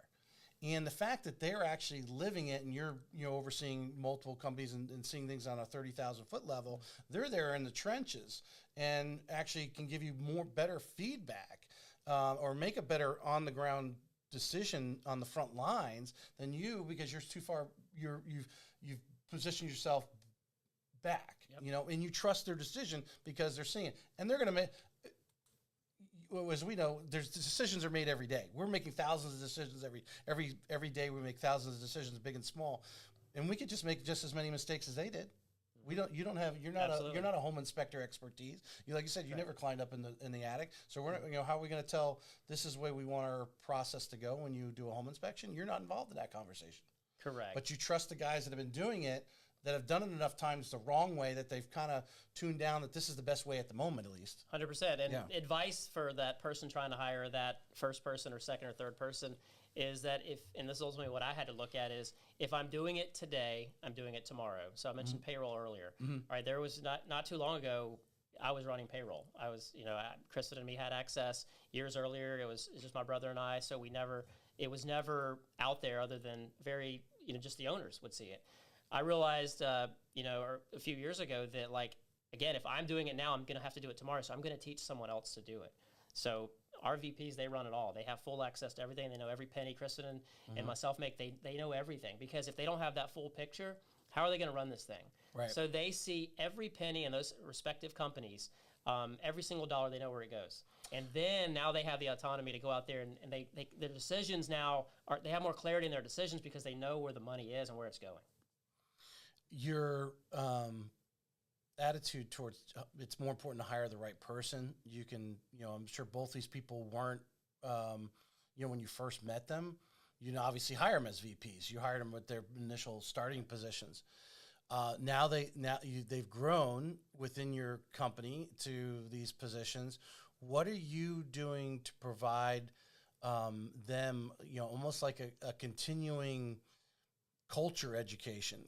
[SPEAKER 1] And the fact that they're actually living it, and you're overseeing multiple companies and seeing things on a 30,000-foot level, they're there in the trenches and actually can give you better feedback or make a better on-the-ground decision on the front lines than you, because you're too far. You've positioned yourself back, and you trust their decision because they're seeing it, and they're going to make. As we know, decisions are made every day. We're making thousands of decisions every day. We make thousands of decisions, big and small, and we could just make just as many mistakes as they did. You're not a home inspector expertise. Like you said, you never climbed up in the attic. So how are we going to tell this is the way we want our process to go when you do a home inspection? You're not involved in that conversation.
[SPEAKER 2] Correct.
[SPEAKER 1] But you trust the guys that have been doing it, that have done it enough times the wrong way, that they've kind of tuned down that this is the best way at the moment, at least.
[SPEAKER 2] 100%. And advice for that person trying to hire that first person or second or third person is that and this is ultimately what I had to look at, is if I'm doing it today, I'm doing it tomorrow. So I mentioned payroll earlier. All right, there was not too long ago, I was running payroll. I was, Kristin and me had access. Years earlier, it was just my brother and I, so it was never out there other than just the owners would see it. I realized, a few years ago that, like, again, if I'm doing it now, I'm going to have to do it tomorrow. So I'm going to teach someone else to do it. So our VPs, they run it all. They have full access to everything. They know every penny Kristin and myself make. They know everything, because if they don't have that full picture, how are they going to run this thing? Right. So they see every penny in those respective companies, every single dollar. They know where it goes. And then now they have the autonomy to go out there and their decisions now they have more clarity in their decisions because they know where the money is and where it's going.
[SPEAKER 1] Your attitude towards it's more important to hire the right person. You can, I'm sure both these people weren't, when you first met them, obviously hire them as VPs. You hired them with their initial starting positions. Now they've grown within your company to these positions. What are you doing to provide them, almost like a continuing culture education,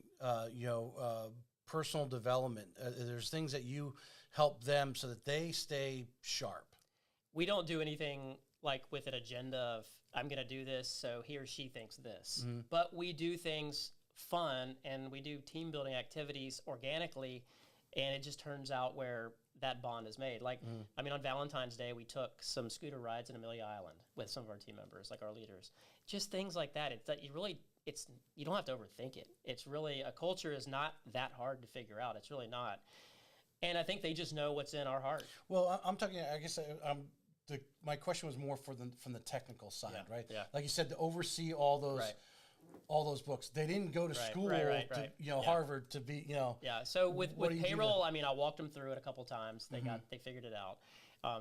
[SPEAKER 1] personal development? There's things that you help them so that they stay sharp.
[SPEAKER 2] We don't do anything like with an agenda of, I'm going to do this, so he or she thinks this. Mm-hmm. But we do things fun, and we do team building activities organically, and it just turns out where that bond is made. Like, I mean, on Valentine's Day, we took some scooter rides in Amelia Island with some of our team members, like our leaders. Just things like that. It's that you don't have to overthink it. It's really, a culture is not that hard to figure out. It's really not. And I think they just know what's in our heart.
[SPEAKER 1] Well, I'm talking, I guess my question was more from the technical side, right?
[SPEAKER 2] Yeah.
[SPEAKER 1] Like you said, to oversee all those books. They didn't go to school to, Harvard to be,
[SPEAKER 2] Yeah. So with payroll, I mean, I walked them through it a couple times. They figured it out.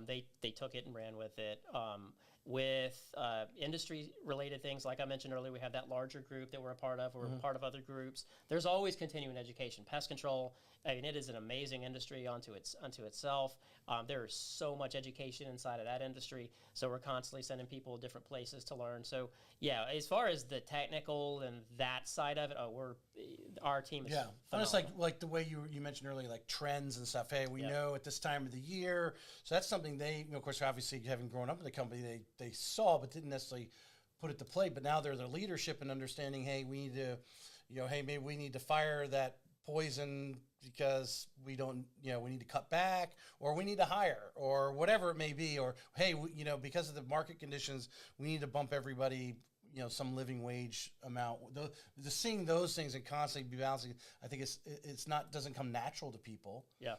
[SPEAKER 2] They took it and ran with it. With industry related things, like I mentioned earlier, we have that larger group that we're a part of. We're a part of other groups. There's always continuing education. Pest control, I mean, it is an amazing industry unto itself. There is so much education inside of that industry. So we're constantly sending people to different places to learn. So yeah, as far as the technical and that side of it, our team is phenomenal.
[SPEAKER 1] And it's like the way you mentioned earlier, like trends and stuff. Hey, we know at this time of the year. So that's something they, of course, obviously having grown up in the company, they saw but didn't necessarily put it to play. But now they're their leadership and understanding. Hey, we need to, hey, maybe we need to fire that poison because we don't, we need to cut back, or we need to hire, or whatever it may be, or hey, because of the market conditions, we need to bump everybody, some living wage amount. The seeing those things and constantly be balancing, I think doesn't come natural to people. Yeah.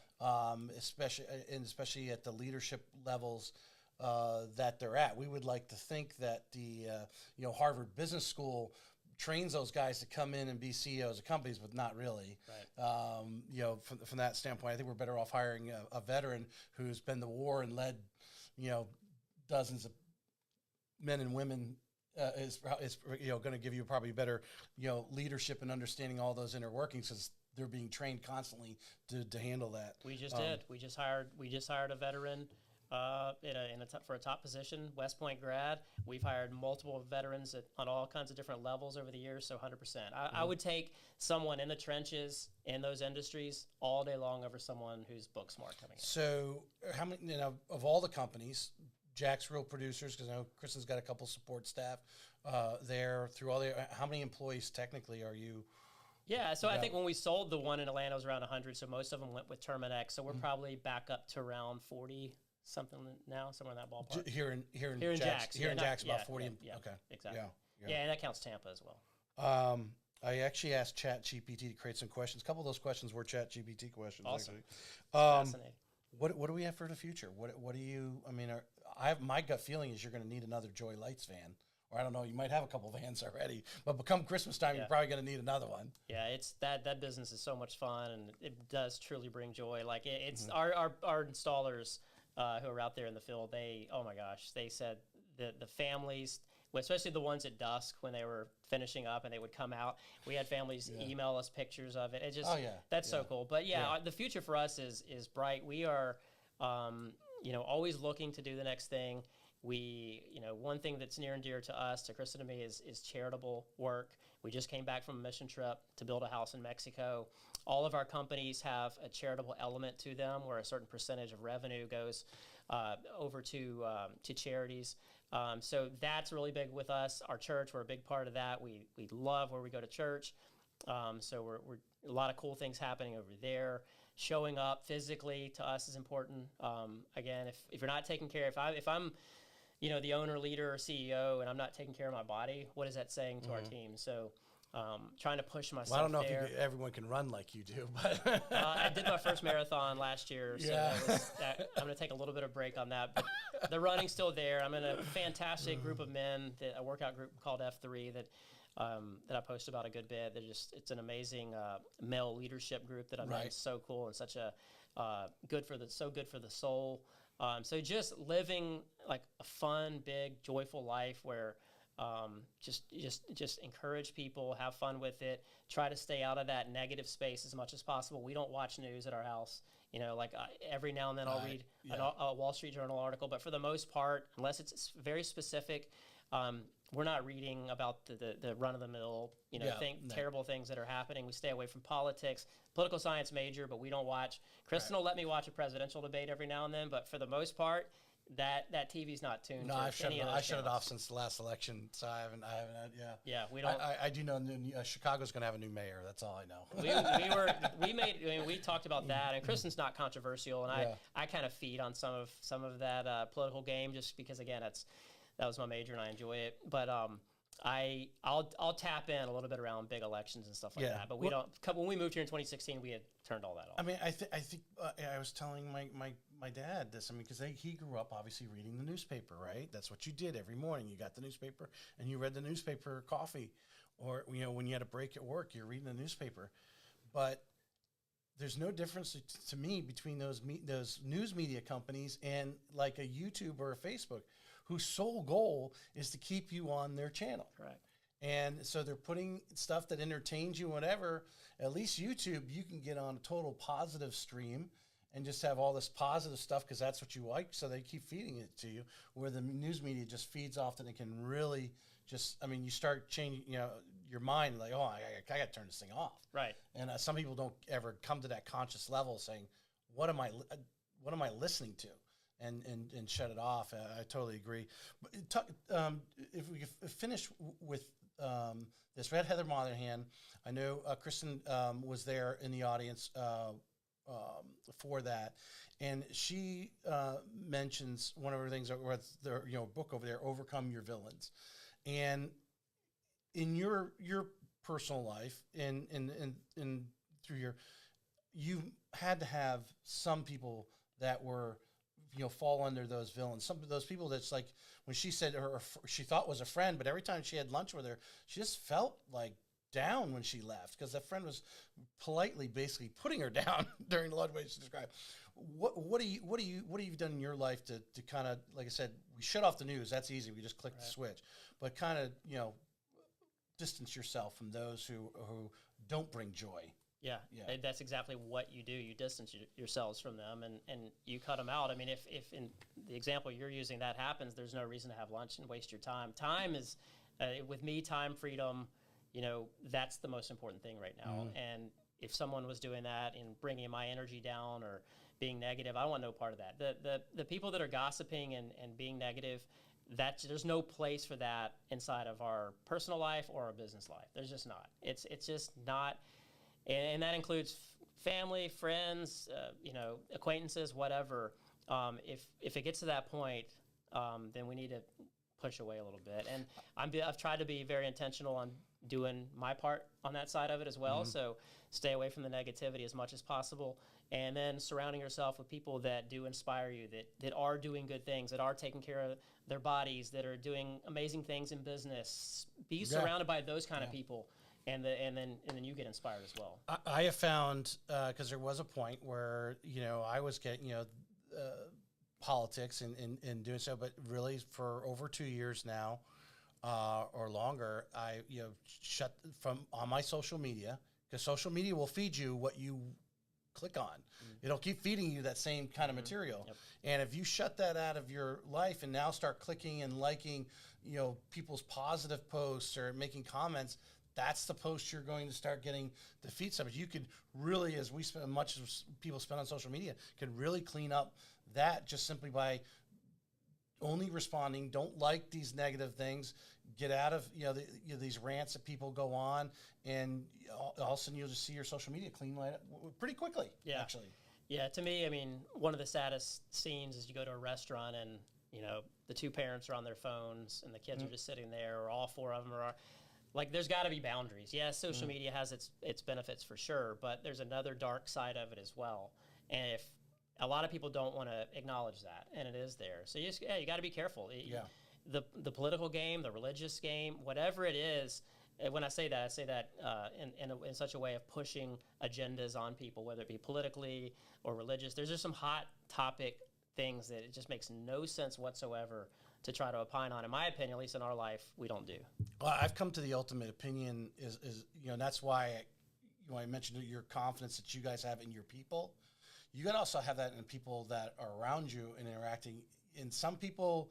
[SPEAKER 1] Especially at the leadership levels that they're at. We would like to think that the Harvard Business School trains those guys to come in and be CEOs of companies, but not really. Right. From that standpoint, I think we're better off hiring a veteran who's been to war and led, dozens of men and women. Is going to give you probably better leadership and understanding all those inner workings, because they're being trained constantly to handle that.
[SPEAKER 2] We just did. We just hired a veteran. For a top position, West Point grad. We've hired multiple veterans on all kinds of different levels over the years, so 100%. I would take someone in the trenches in those industries all day long over someone who's book smart coming in.
[SPEAKER 1] So how many, of all the companies, Jack's real producers, because I know Kristin's got a couple support staff there through all how many employees technically are you?
[SPEAKER 2] Yeah, so I think when we sold the one in Atlanta, it was around 100, so most of them went with Terminex, so we're probably back up to around 40 something now, somewhere in that ballpark.
[SPEAKER 1] Here in Jack's about 40.
[SPEAKER 2] Yeah,
[SPEAKER 1] okay,
[SPEAKER 2] exactly. Yeah, and that counts Tampa as well.
[SPEAKER 1] I actually asked ChatGPT to create some questions. A couple of those questions were ChatGPT questions.
[SPEAKER 2] Awesome.
[SPEAKER 1] Actually. What do we have for the future? What do you? I mean, my gut feeling is you're going to need another JoyLights van. Or I don't know, you might have a couple vans already, but become Christmas time, you're probably going to need another one.
[SPEAKER 2] Yeah, it's that business is so much fun, and it does truly bring joy. Like it's our installers who are out there in the field. Oh my gosh, they said the families, especially the ones at dusk when they were finishing up and they would come out. We had families email us pictures of it. It just that's so cool. But the future for us is bright. We are always looking to do the next thing. We, one thing that's near and dear to us, to Kristin and me, is charitable work. We just came back from a mission trip to build a house in Mexico. All of our companies have a charitable element to them, where a certain percentage of revenue goes over to charities. So that's really big with us. Our church, we're a big part of that. We love where we go to church. So we're a lot of cool things happening over there. Showing up physically to us is important. Again, if you're not taking care, if I'm the owner, leader, or CEO, and I'm not taking care of my body, what is that saying to our team? So trying to push myself.
[SPEAKER 1] Well, I don't know
[SPEAKER 2] there.
[SPEAKER 1] if everyone can run like you do, but
[SPEAKER 2] I did my first marathon last year, so I'm going to take a little bit of break on that. But the running's still there. I'm in a fantastic group of men, a workout group called F3 that I post about a good bit. It's an amazing male leadership group that I'm in. It's so cool and such a good for the soul. So just living like a fun, big, joyful life where just encourage people, have fun with it, try to stay out of that negative space as much as possible. We don't watch news at our house. Every now and then I'll read a Wall Street Journal article, but for the most part, unless it's very specific, we're not reading about the run-of-the-mill, terrible things that are happening. We stay away from politics. Political science major, but we don't watch. Kristin will let me watch a presidential debate every now and then, but for the most part, that TV's not tuned.
[SPEAKER 1] No,
[SPEAKER 2] to
[SPEAKER 1] I've shut
[SPEAKER 2] any
[SPEAKER 1] it.
[SPEAKER 2] of
[SPEAKER 1] I
[SPEAKER 2] those
[SPEAKER 1] shut it
[SPEAKER 2] channels.
[SPEAKER 1] off since the last election, so I haven't. Yeah.
[SPEAKER 2] Yeah, we don't.
[SPEAKER 1] I do know Chicago's going to have a new mayor. That's all I know.
[SPEAKER 2] We talked about that, and Kristin's not controversial, and
[SPEAKER 1] Yeah.
[SPEAKER 2] I kind of feed on some of that political game just because again that was my major and I enjoy it, but I'll tap in a little bit around big elections and stuff like
[SPEAKER 1] Yeah.
[SPEAKER 2] that, but we don't. When we moved here in 2016, we had turned all that off.
[SPEAKER 1] I mean, I think I was telling my dad this. I mean, because he grew up obviously reading the newspaper, right? That's what you did every morning. You got the newspaper and you read the newspaper, coffee, or when you had a break at work, you're reading the newspaper. But there's no difference to me between those news media companies and like a YouTube or a Facebook, whose sole goal is to keep you on their channel.
[SPEAKER 2] Correct.
[SPEAKER 1] And so they're putting stuff that entertains you, whatever. At least YouTube, you can get on a total positive stream and just have all this positive stuff because that's what you like. So they keep feeding it to you. Where the news media just feeds off, and it can really just. I mean, you start changing, your mind. Like, oh, I got to turn this thing off.
[SPEAKER 2] Right.
[SPEAKER 1] And some people don't ever come to that conscious level, saying, what am I listening to? And shut it off. I totally agree. But if we could finish with this, we had Heather Monahan. I know Kristin was there in the audience for that, and she mentions one of her things that was their book over there, Overcome Your Villains, and in your personal life and through you had to have some people that were fall under those villains. Some of those people that's like when she said she thought was a friend, but every time she had lunch with her, she just felt like down when she left because that friend was politely basically putting her down during the lunch, way to describe. What have you done in your life to kind of, like I said, we shut off the news. That's easy. We just click the switch, but kind of distance yourself from those who don't bring joy.
[SPEAKER 2] Yeah, that's exactly what you do. You distance yourselves from them, and you cut them out. I mean, if in the example you're using that happens, there's no reason to have lunch and waste your time. Time is, with me, time freedom, that's the most important thing right now.
[SPEAKER 1] Mm-hmm.
[SPEAKER 2] And if someone was doing that and bringing my energy down or being negative, I want no part of that. The people that are gossiping and being negative, there's no place for that inside of our personal life or our business life. There's just not. It's just not. And that includes family, friends, acquaintances, whatever. If it gets to that point, then we need to push away a little bit. And I've tried to be very intentional on doing my part on that side of it as well. Mm-hmm. So stay away from the negativity as much as possible. And then surrounding yourself with people that do inspire you, that are doing good things, that are taking care of their bodies, that are doing amazing things in business. Be surrounded by those kind of people. And then you get inspired as well.
[SPEAKER 1] I have found because there was a point where I was getting politics and doing so, but really for over 2 years now or longer, I shut from on my social media because social media will feed you what you click on. Mm-hmm. It'll keep feeding you that same kind of material. Yep. And if you shut that out of your life and now start clicking and liking people's positive posts or making comments. That's the post you're going to start getting the feed stuff. You could really, as we spend much as people spend on social media, could really clean up that just simply by only responding. Don't like these negative things. Get out of these rants that people go on, and all of a sudden you'll just see your social media clean right up pretty quickly.
[SPEAKER 2] Yeah,
[SPEAKER 1] actually.
[SPEAKER 2] Yeah, to me, I mean, one of the saddest scenes is you go to a restaurant and the two parents are on their phones and the kids are just sitting there, or all four of them are. Like, there's got to be boundaries. Yes, social media has its benefits for sure, but there's another dark side of it as well. And if a lot of people don't want to acknowledge that, and it is there. So you got to be careful. The political game, the religious game, whatever it is. When I say that in such a way of pushing agendas on people, whether it be politically or religious. There's just some hot topic things that it just makes no sense whatsoever to try to opine on. In my opinion, at least in our life, we don't do.
[SPEAKER 1] Well, I've come to the ultimate opinion is that's why I mentioned your confidence that you guys have in your people. You got to also have that in people that are around you and interacting. And some people,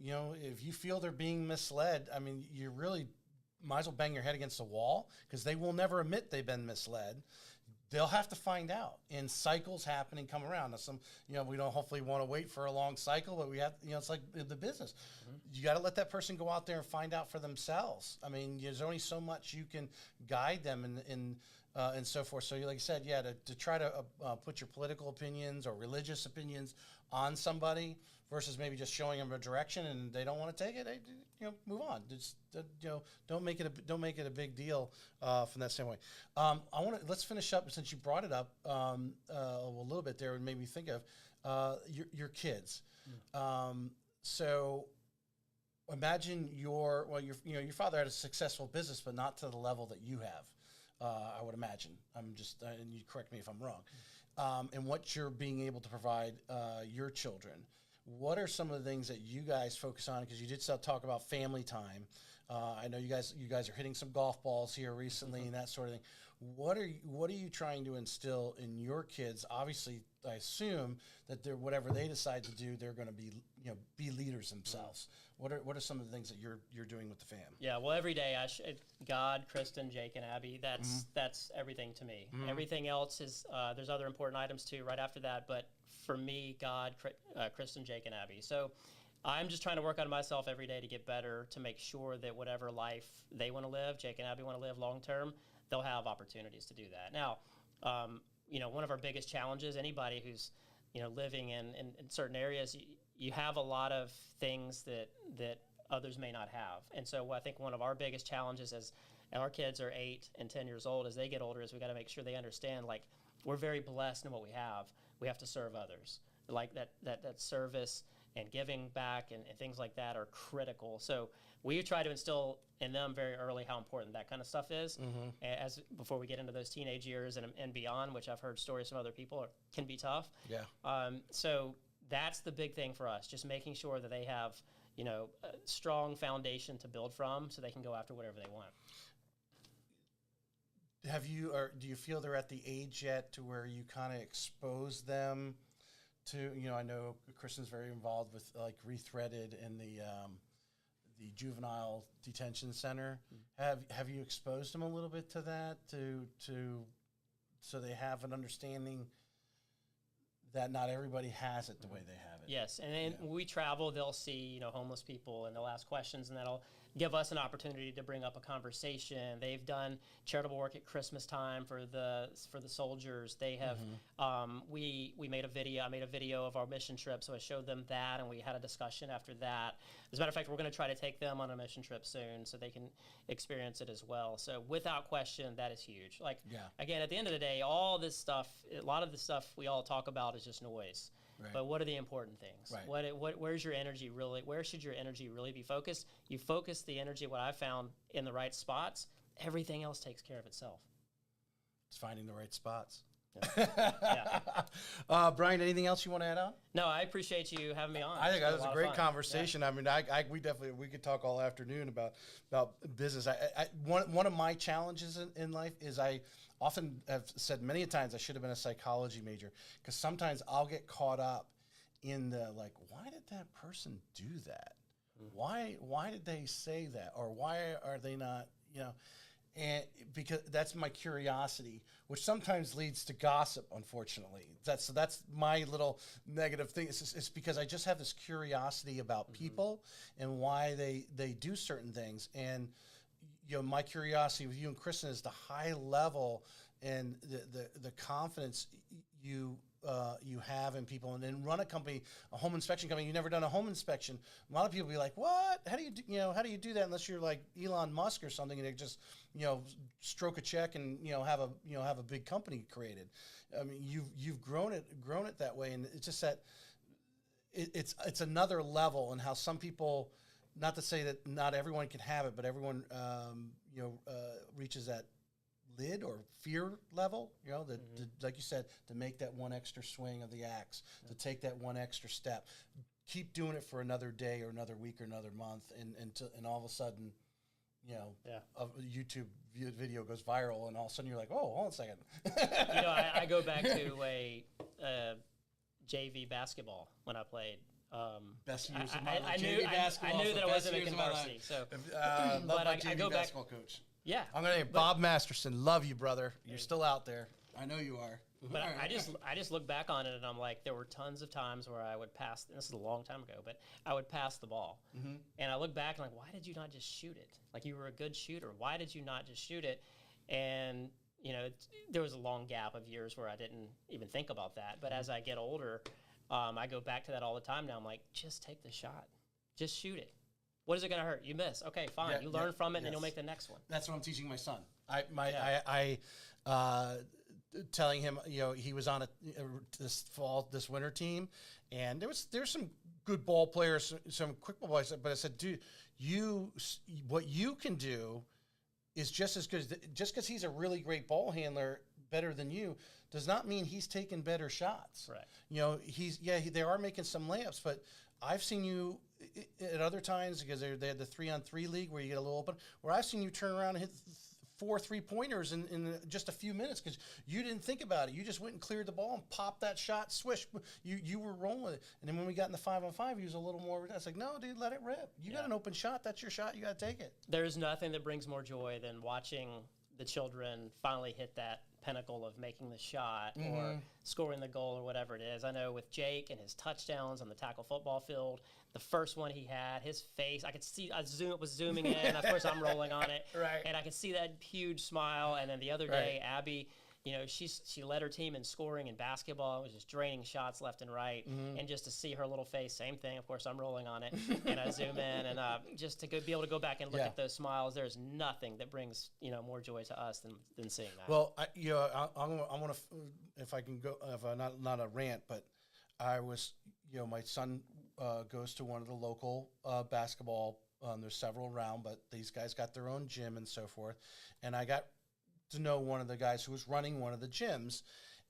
[SPEAKER 1] if you feel they're being misled, I mean, you really might as well bang your head against the wall because they will never admit they've been misled. they'll have to find out. And cycles happen and come around. Now, we don't hopefully want to wait for a long cycle, but we have, it's like the business. You got to let that person go out there and find out for themselves. I mean, there's only so much you can guide them and so forth. So, like I said, to try to put your political opinions or religious opinions on somebody versus maybe just showing them a direction and they don't want to take it, move on. Just don't make it a big deal from that standpoint. Let's finish up since you brought it up a little bit there and made me think of your kids. So imagine your father had a successful business, but not to the level that you have. I would imagine. And you correct me if I'm wrong. And what you're being able to provide your children. What are some of the things that you guys focus on? Because you did talk about family time. I know you guys are hitting some golf balls here recently and that sort of thing. What are you trying to instill in your kids? Obviously, I assume that whatever they decide to do, they're going to be leaders themselves. What are some of the things that you're doing with the fam?
[SPEAKER 2] Yeah, well, every day God, Kristin, Jake, and Abby. That's everything to me. Everything else is there's other important items too right after that, but for me, God, Kristin, Jake, and Abby. So I'm just trying to work on myself every day to get better, to make sure that whatever life they want to live, Jake and Abby want to live long term, they'll have opportunities to do that. Now, one of our biggest challenges, anybody who's living in certain areas, you have a lot of things that others may not have. And so I think one of our biggest challenges as our kids are 8 and 10 years old, as they get older, is we got to make sure they understand, like, we're very blessed in what we have. We have to serve others. Like that service and giving back and things like that are critical. So we try to instill in them very early how important that kind of stuff is, as before we get into those teenage years and beyond, which I've heard stories from other people can be tough.
[SPEAKER 1] Yeah.
[SPEAKER 2] So that's the big thing for us, just making sure that they have a strong foundation to build from so they can go after whatever they want.
[SPEAKER 1] Do you feel they're at the age yet to where you kind of expose them to, I know Kristin's very involved with like Rethreaded and the juvenile detention center. Have you exposed them a little bit to that so they have an understanding that not everybody has it the way they have it?
[SPEAKER 2] Yes, and then when we travel, they'll see homeless people and they'll ask questions, and that'll give us an opportunity to bring up a conversation. They've done charitable work at Christmas time for the soldiers. They have we made a video. I made a video of our mission trip, so I showed them that, and we had a discussion after that. As a matter of fact, we're going to try to take them on a mission trip soon, so they can experience it as well. So without question, that is huge. Again, at the end of the day, all this stuff, a lot of the stuff we all talk about is just noise. Right. But what are the important things? Right. Where's your energy really? Where should your energy really be focused? You focus the energy, what I found, in the right spots. Everything else takes care of itself.
[SPEAKER 1] It's finding the right spots.
[SPEAKER 2] Yeah.
[SPEAKER 1] Brian, anything else you want to add on?
[SPEAKER 2] No, I appreciate you having me on.
[SPEAKER 1] I think that was a great conversation. Yeah. I mean, we could talk all afternoon about business. One of my challenges in life is I often have said many a times I should have been a psychology major, because sometimes I'll get caught up in the why did that person do that? Why did they say that? Or why are they not, and because that's my curiosity, which sometimes leads to gossip, unfortunately. That's my little negative thing. It's because I just have this curiosity about people and why they do certain things. And my curiosity with you and Kristin is the high level and the confidence you have in people, and then run a home inspection company. You've never done a home inspection. A lot of people be like, "What? How do you do that?" Unless you're like Elon Musk or something, and they just stroke a check and have a big company created. I mean, you've grown it that way, and it's just that it's another level, and how some people. Not to say that not everyone can have it, but everyone, reaches that lid or fear level, like you said, to make that one extra swing of the axe, to take that one extra step, keep doing it for another day or another week or another month, and all of a sudden, a YouTube video goes viral, and all of a sudden you're like, oh, hold on a second.
[SPEAKER 2] I go back to a JV basketball when I played.
[SPEAKER 1] Best years of
[SPEAKER 2] my life. I knew that I wasn't making varsity. So,
[SPEAKER 1] but I go back. Basketball coach.
[SPEAKER 2] Yeah,
[SPEAKER 1] I'm gonna name Bob Masterson. Love you, brother. You're still out there. I know you are.
[SPEAKER 2] But I just look back on it and I'm like, there were tons of times where I would pass. And this is a long time ago, but I would pass the ball, and I look back and I'm like, why did you not just shoot it? Like, you were a good shooter. Why did you not just shoot it? And you know, there was a long gap of years where I didn't even think about that. But as I get older, I go back to that all the time now. I'm like, just take the shot, just shoot it. What is it going to hurt? You miss. Okay, fine.
[SPEAKER 1] Yeah,
[SPEAKER 2] you learn from it, and then you'll make the next one.
[SPEAKER 1] That's what I'm teaching my son. Telling him, you know, he was on this winter team, and there's some good ball players, some quick ball players, but I said, dude, what you can do is just as good. Just because he's a really great ball handler, better than you, does not mean he's taking better shots.
[SPEAKER 2] Right.
[SPEAKER 1] You know, they are making some layups, but I've seen you at other times, because they had the 3-on-3 league where you get a little open, where I've seen you turn around and hit 4 3-pointers in just a few minutes because you didn't think about it. You just went and cleared the ball and popped that shot, swish. You were rolling with it. And then when we got in the 5-on-5, he was a little more. I was like, no, dude, let it rip. You got an open shot. That's your shot. You got to take it.
[SPEAKER 2] There's nothing that brings more joy than watching the children finally hit that pinnacle of making the shot or scoring the goal or whatever it is. I know with Jake and his touchdowns on the tackle football field, the first one he had, his face, I could see, it was zooming in. Of course, I'm rolling on it.
[SPEAKER 1] Right.
[SPEAKER 2] And I could see that huge smile. And then the other day, Abby, you know, she led her team in scoring in basketball. It was just draining shots left and right. And just to see her little face, same thing. Of course, I'm rolling on it. And I zoom in. And just to be able to go back and look at those smiles, there's nothing that brings, you know, more joy to us than seeing that.
[SPEAKER 1] Well, I want to, if I can go, if not a rant, but I was, you know, my son goes to one of the local basketball. There's several around, but these guys got their own gym and so forth. And I got to know one of the guys who was running one of the gyms,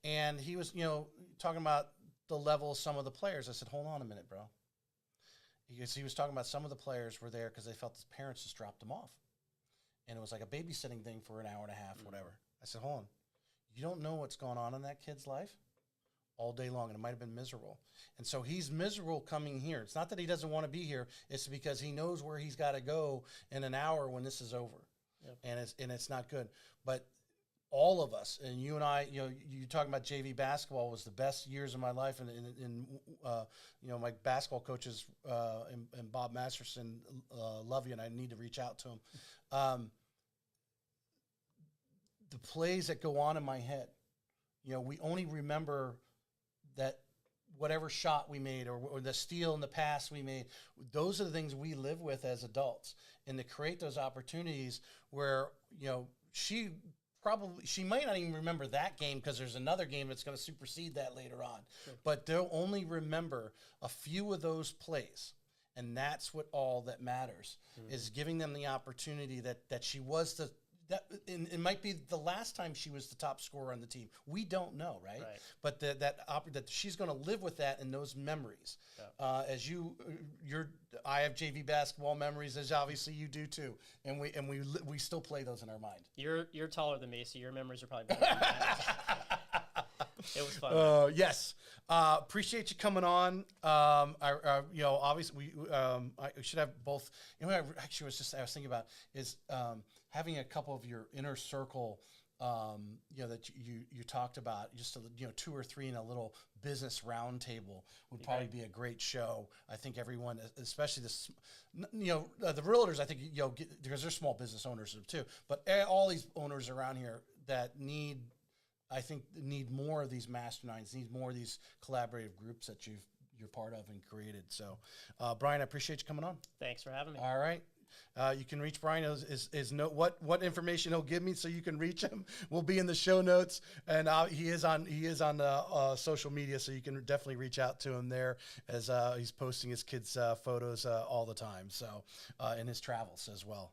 [SPEAKER 1] and he was, you know, talking about the level of some of the players. I said, hold on a minute, bro. He was talking about some of the players were there because they felt his parents just dropped them off. And it was like a babysitting thing for an hour and a half, whatever. I said, hold on. You don't know what's going on in that kid's life all day long, and it might have been miserable. And so he's miserable coming here. It's not that he doesn't want to be here. It's because he knows where he's got to go in an hour when this is over. Yep. And it's not good. But all of us, and you and I, you know, you talking about JV basketball was the best years of my life, and you know, my basketball coaches and Bob Masterson, love you, and I need to reach out to him. The plays that go on in my head, you know, we only remember that whatever shot we made or the steal in the pass we made, those are the things we live with as adults. And to create those opportunities where, you know, she might not even remember that game because there's another game that's going to supersede that later on. Sure. But they'll only remember a few of those plays. And that's what all that matters, is giving them the opportunity that she was it might be the last time she was the top scorer on the team. We don't know, right? But that she's going to live with that in those memories. Yeah. As I have JV basketball memories, as obviously you do too, and we still play those in our mind.
[SPEAKER 2] You're taller than me, so your memories are probably better than mine. It was fun.
[SPEAKER 1] Yes. Appreciate you coming on. You know, obviously I should have both. You know, I was thinking about is having a couple of your inner circle, you know, that you talked about, just you know, 2 or 3 in a little business roundtable would probably be a great show. I think everyone, especially this, you know, the realtors, I think, you know, because they're small business owners too, but all these owners around here that need more of these masterminds, need more of these collaborative groups that you're part of and created. So, Brian, I appreciate you coming on.
[SPEAKER 2] Thanks for having me.
[SPEAKER 1] All right. You can reach Brian. What information he'll give me so you can reach him will be in the show notes, and he is on social media, so you can definitely reach out to him there, as he's posting his kids' photos all the time. So in his travels as well.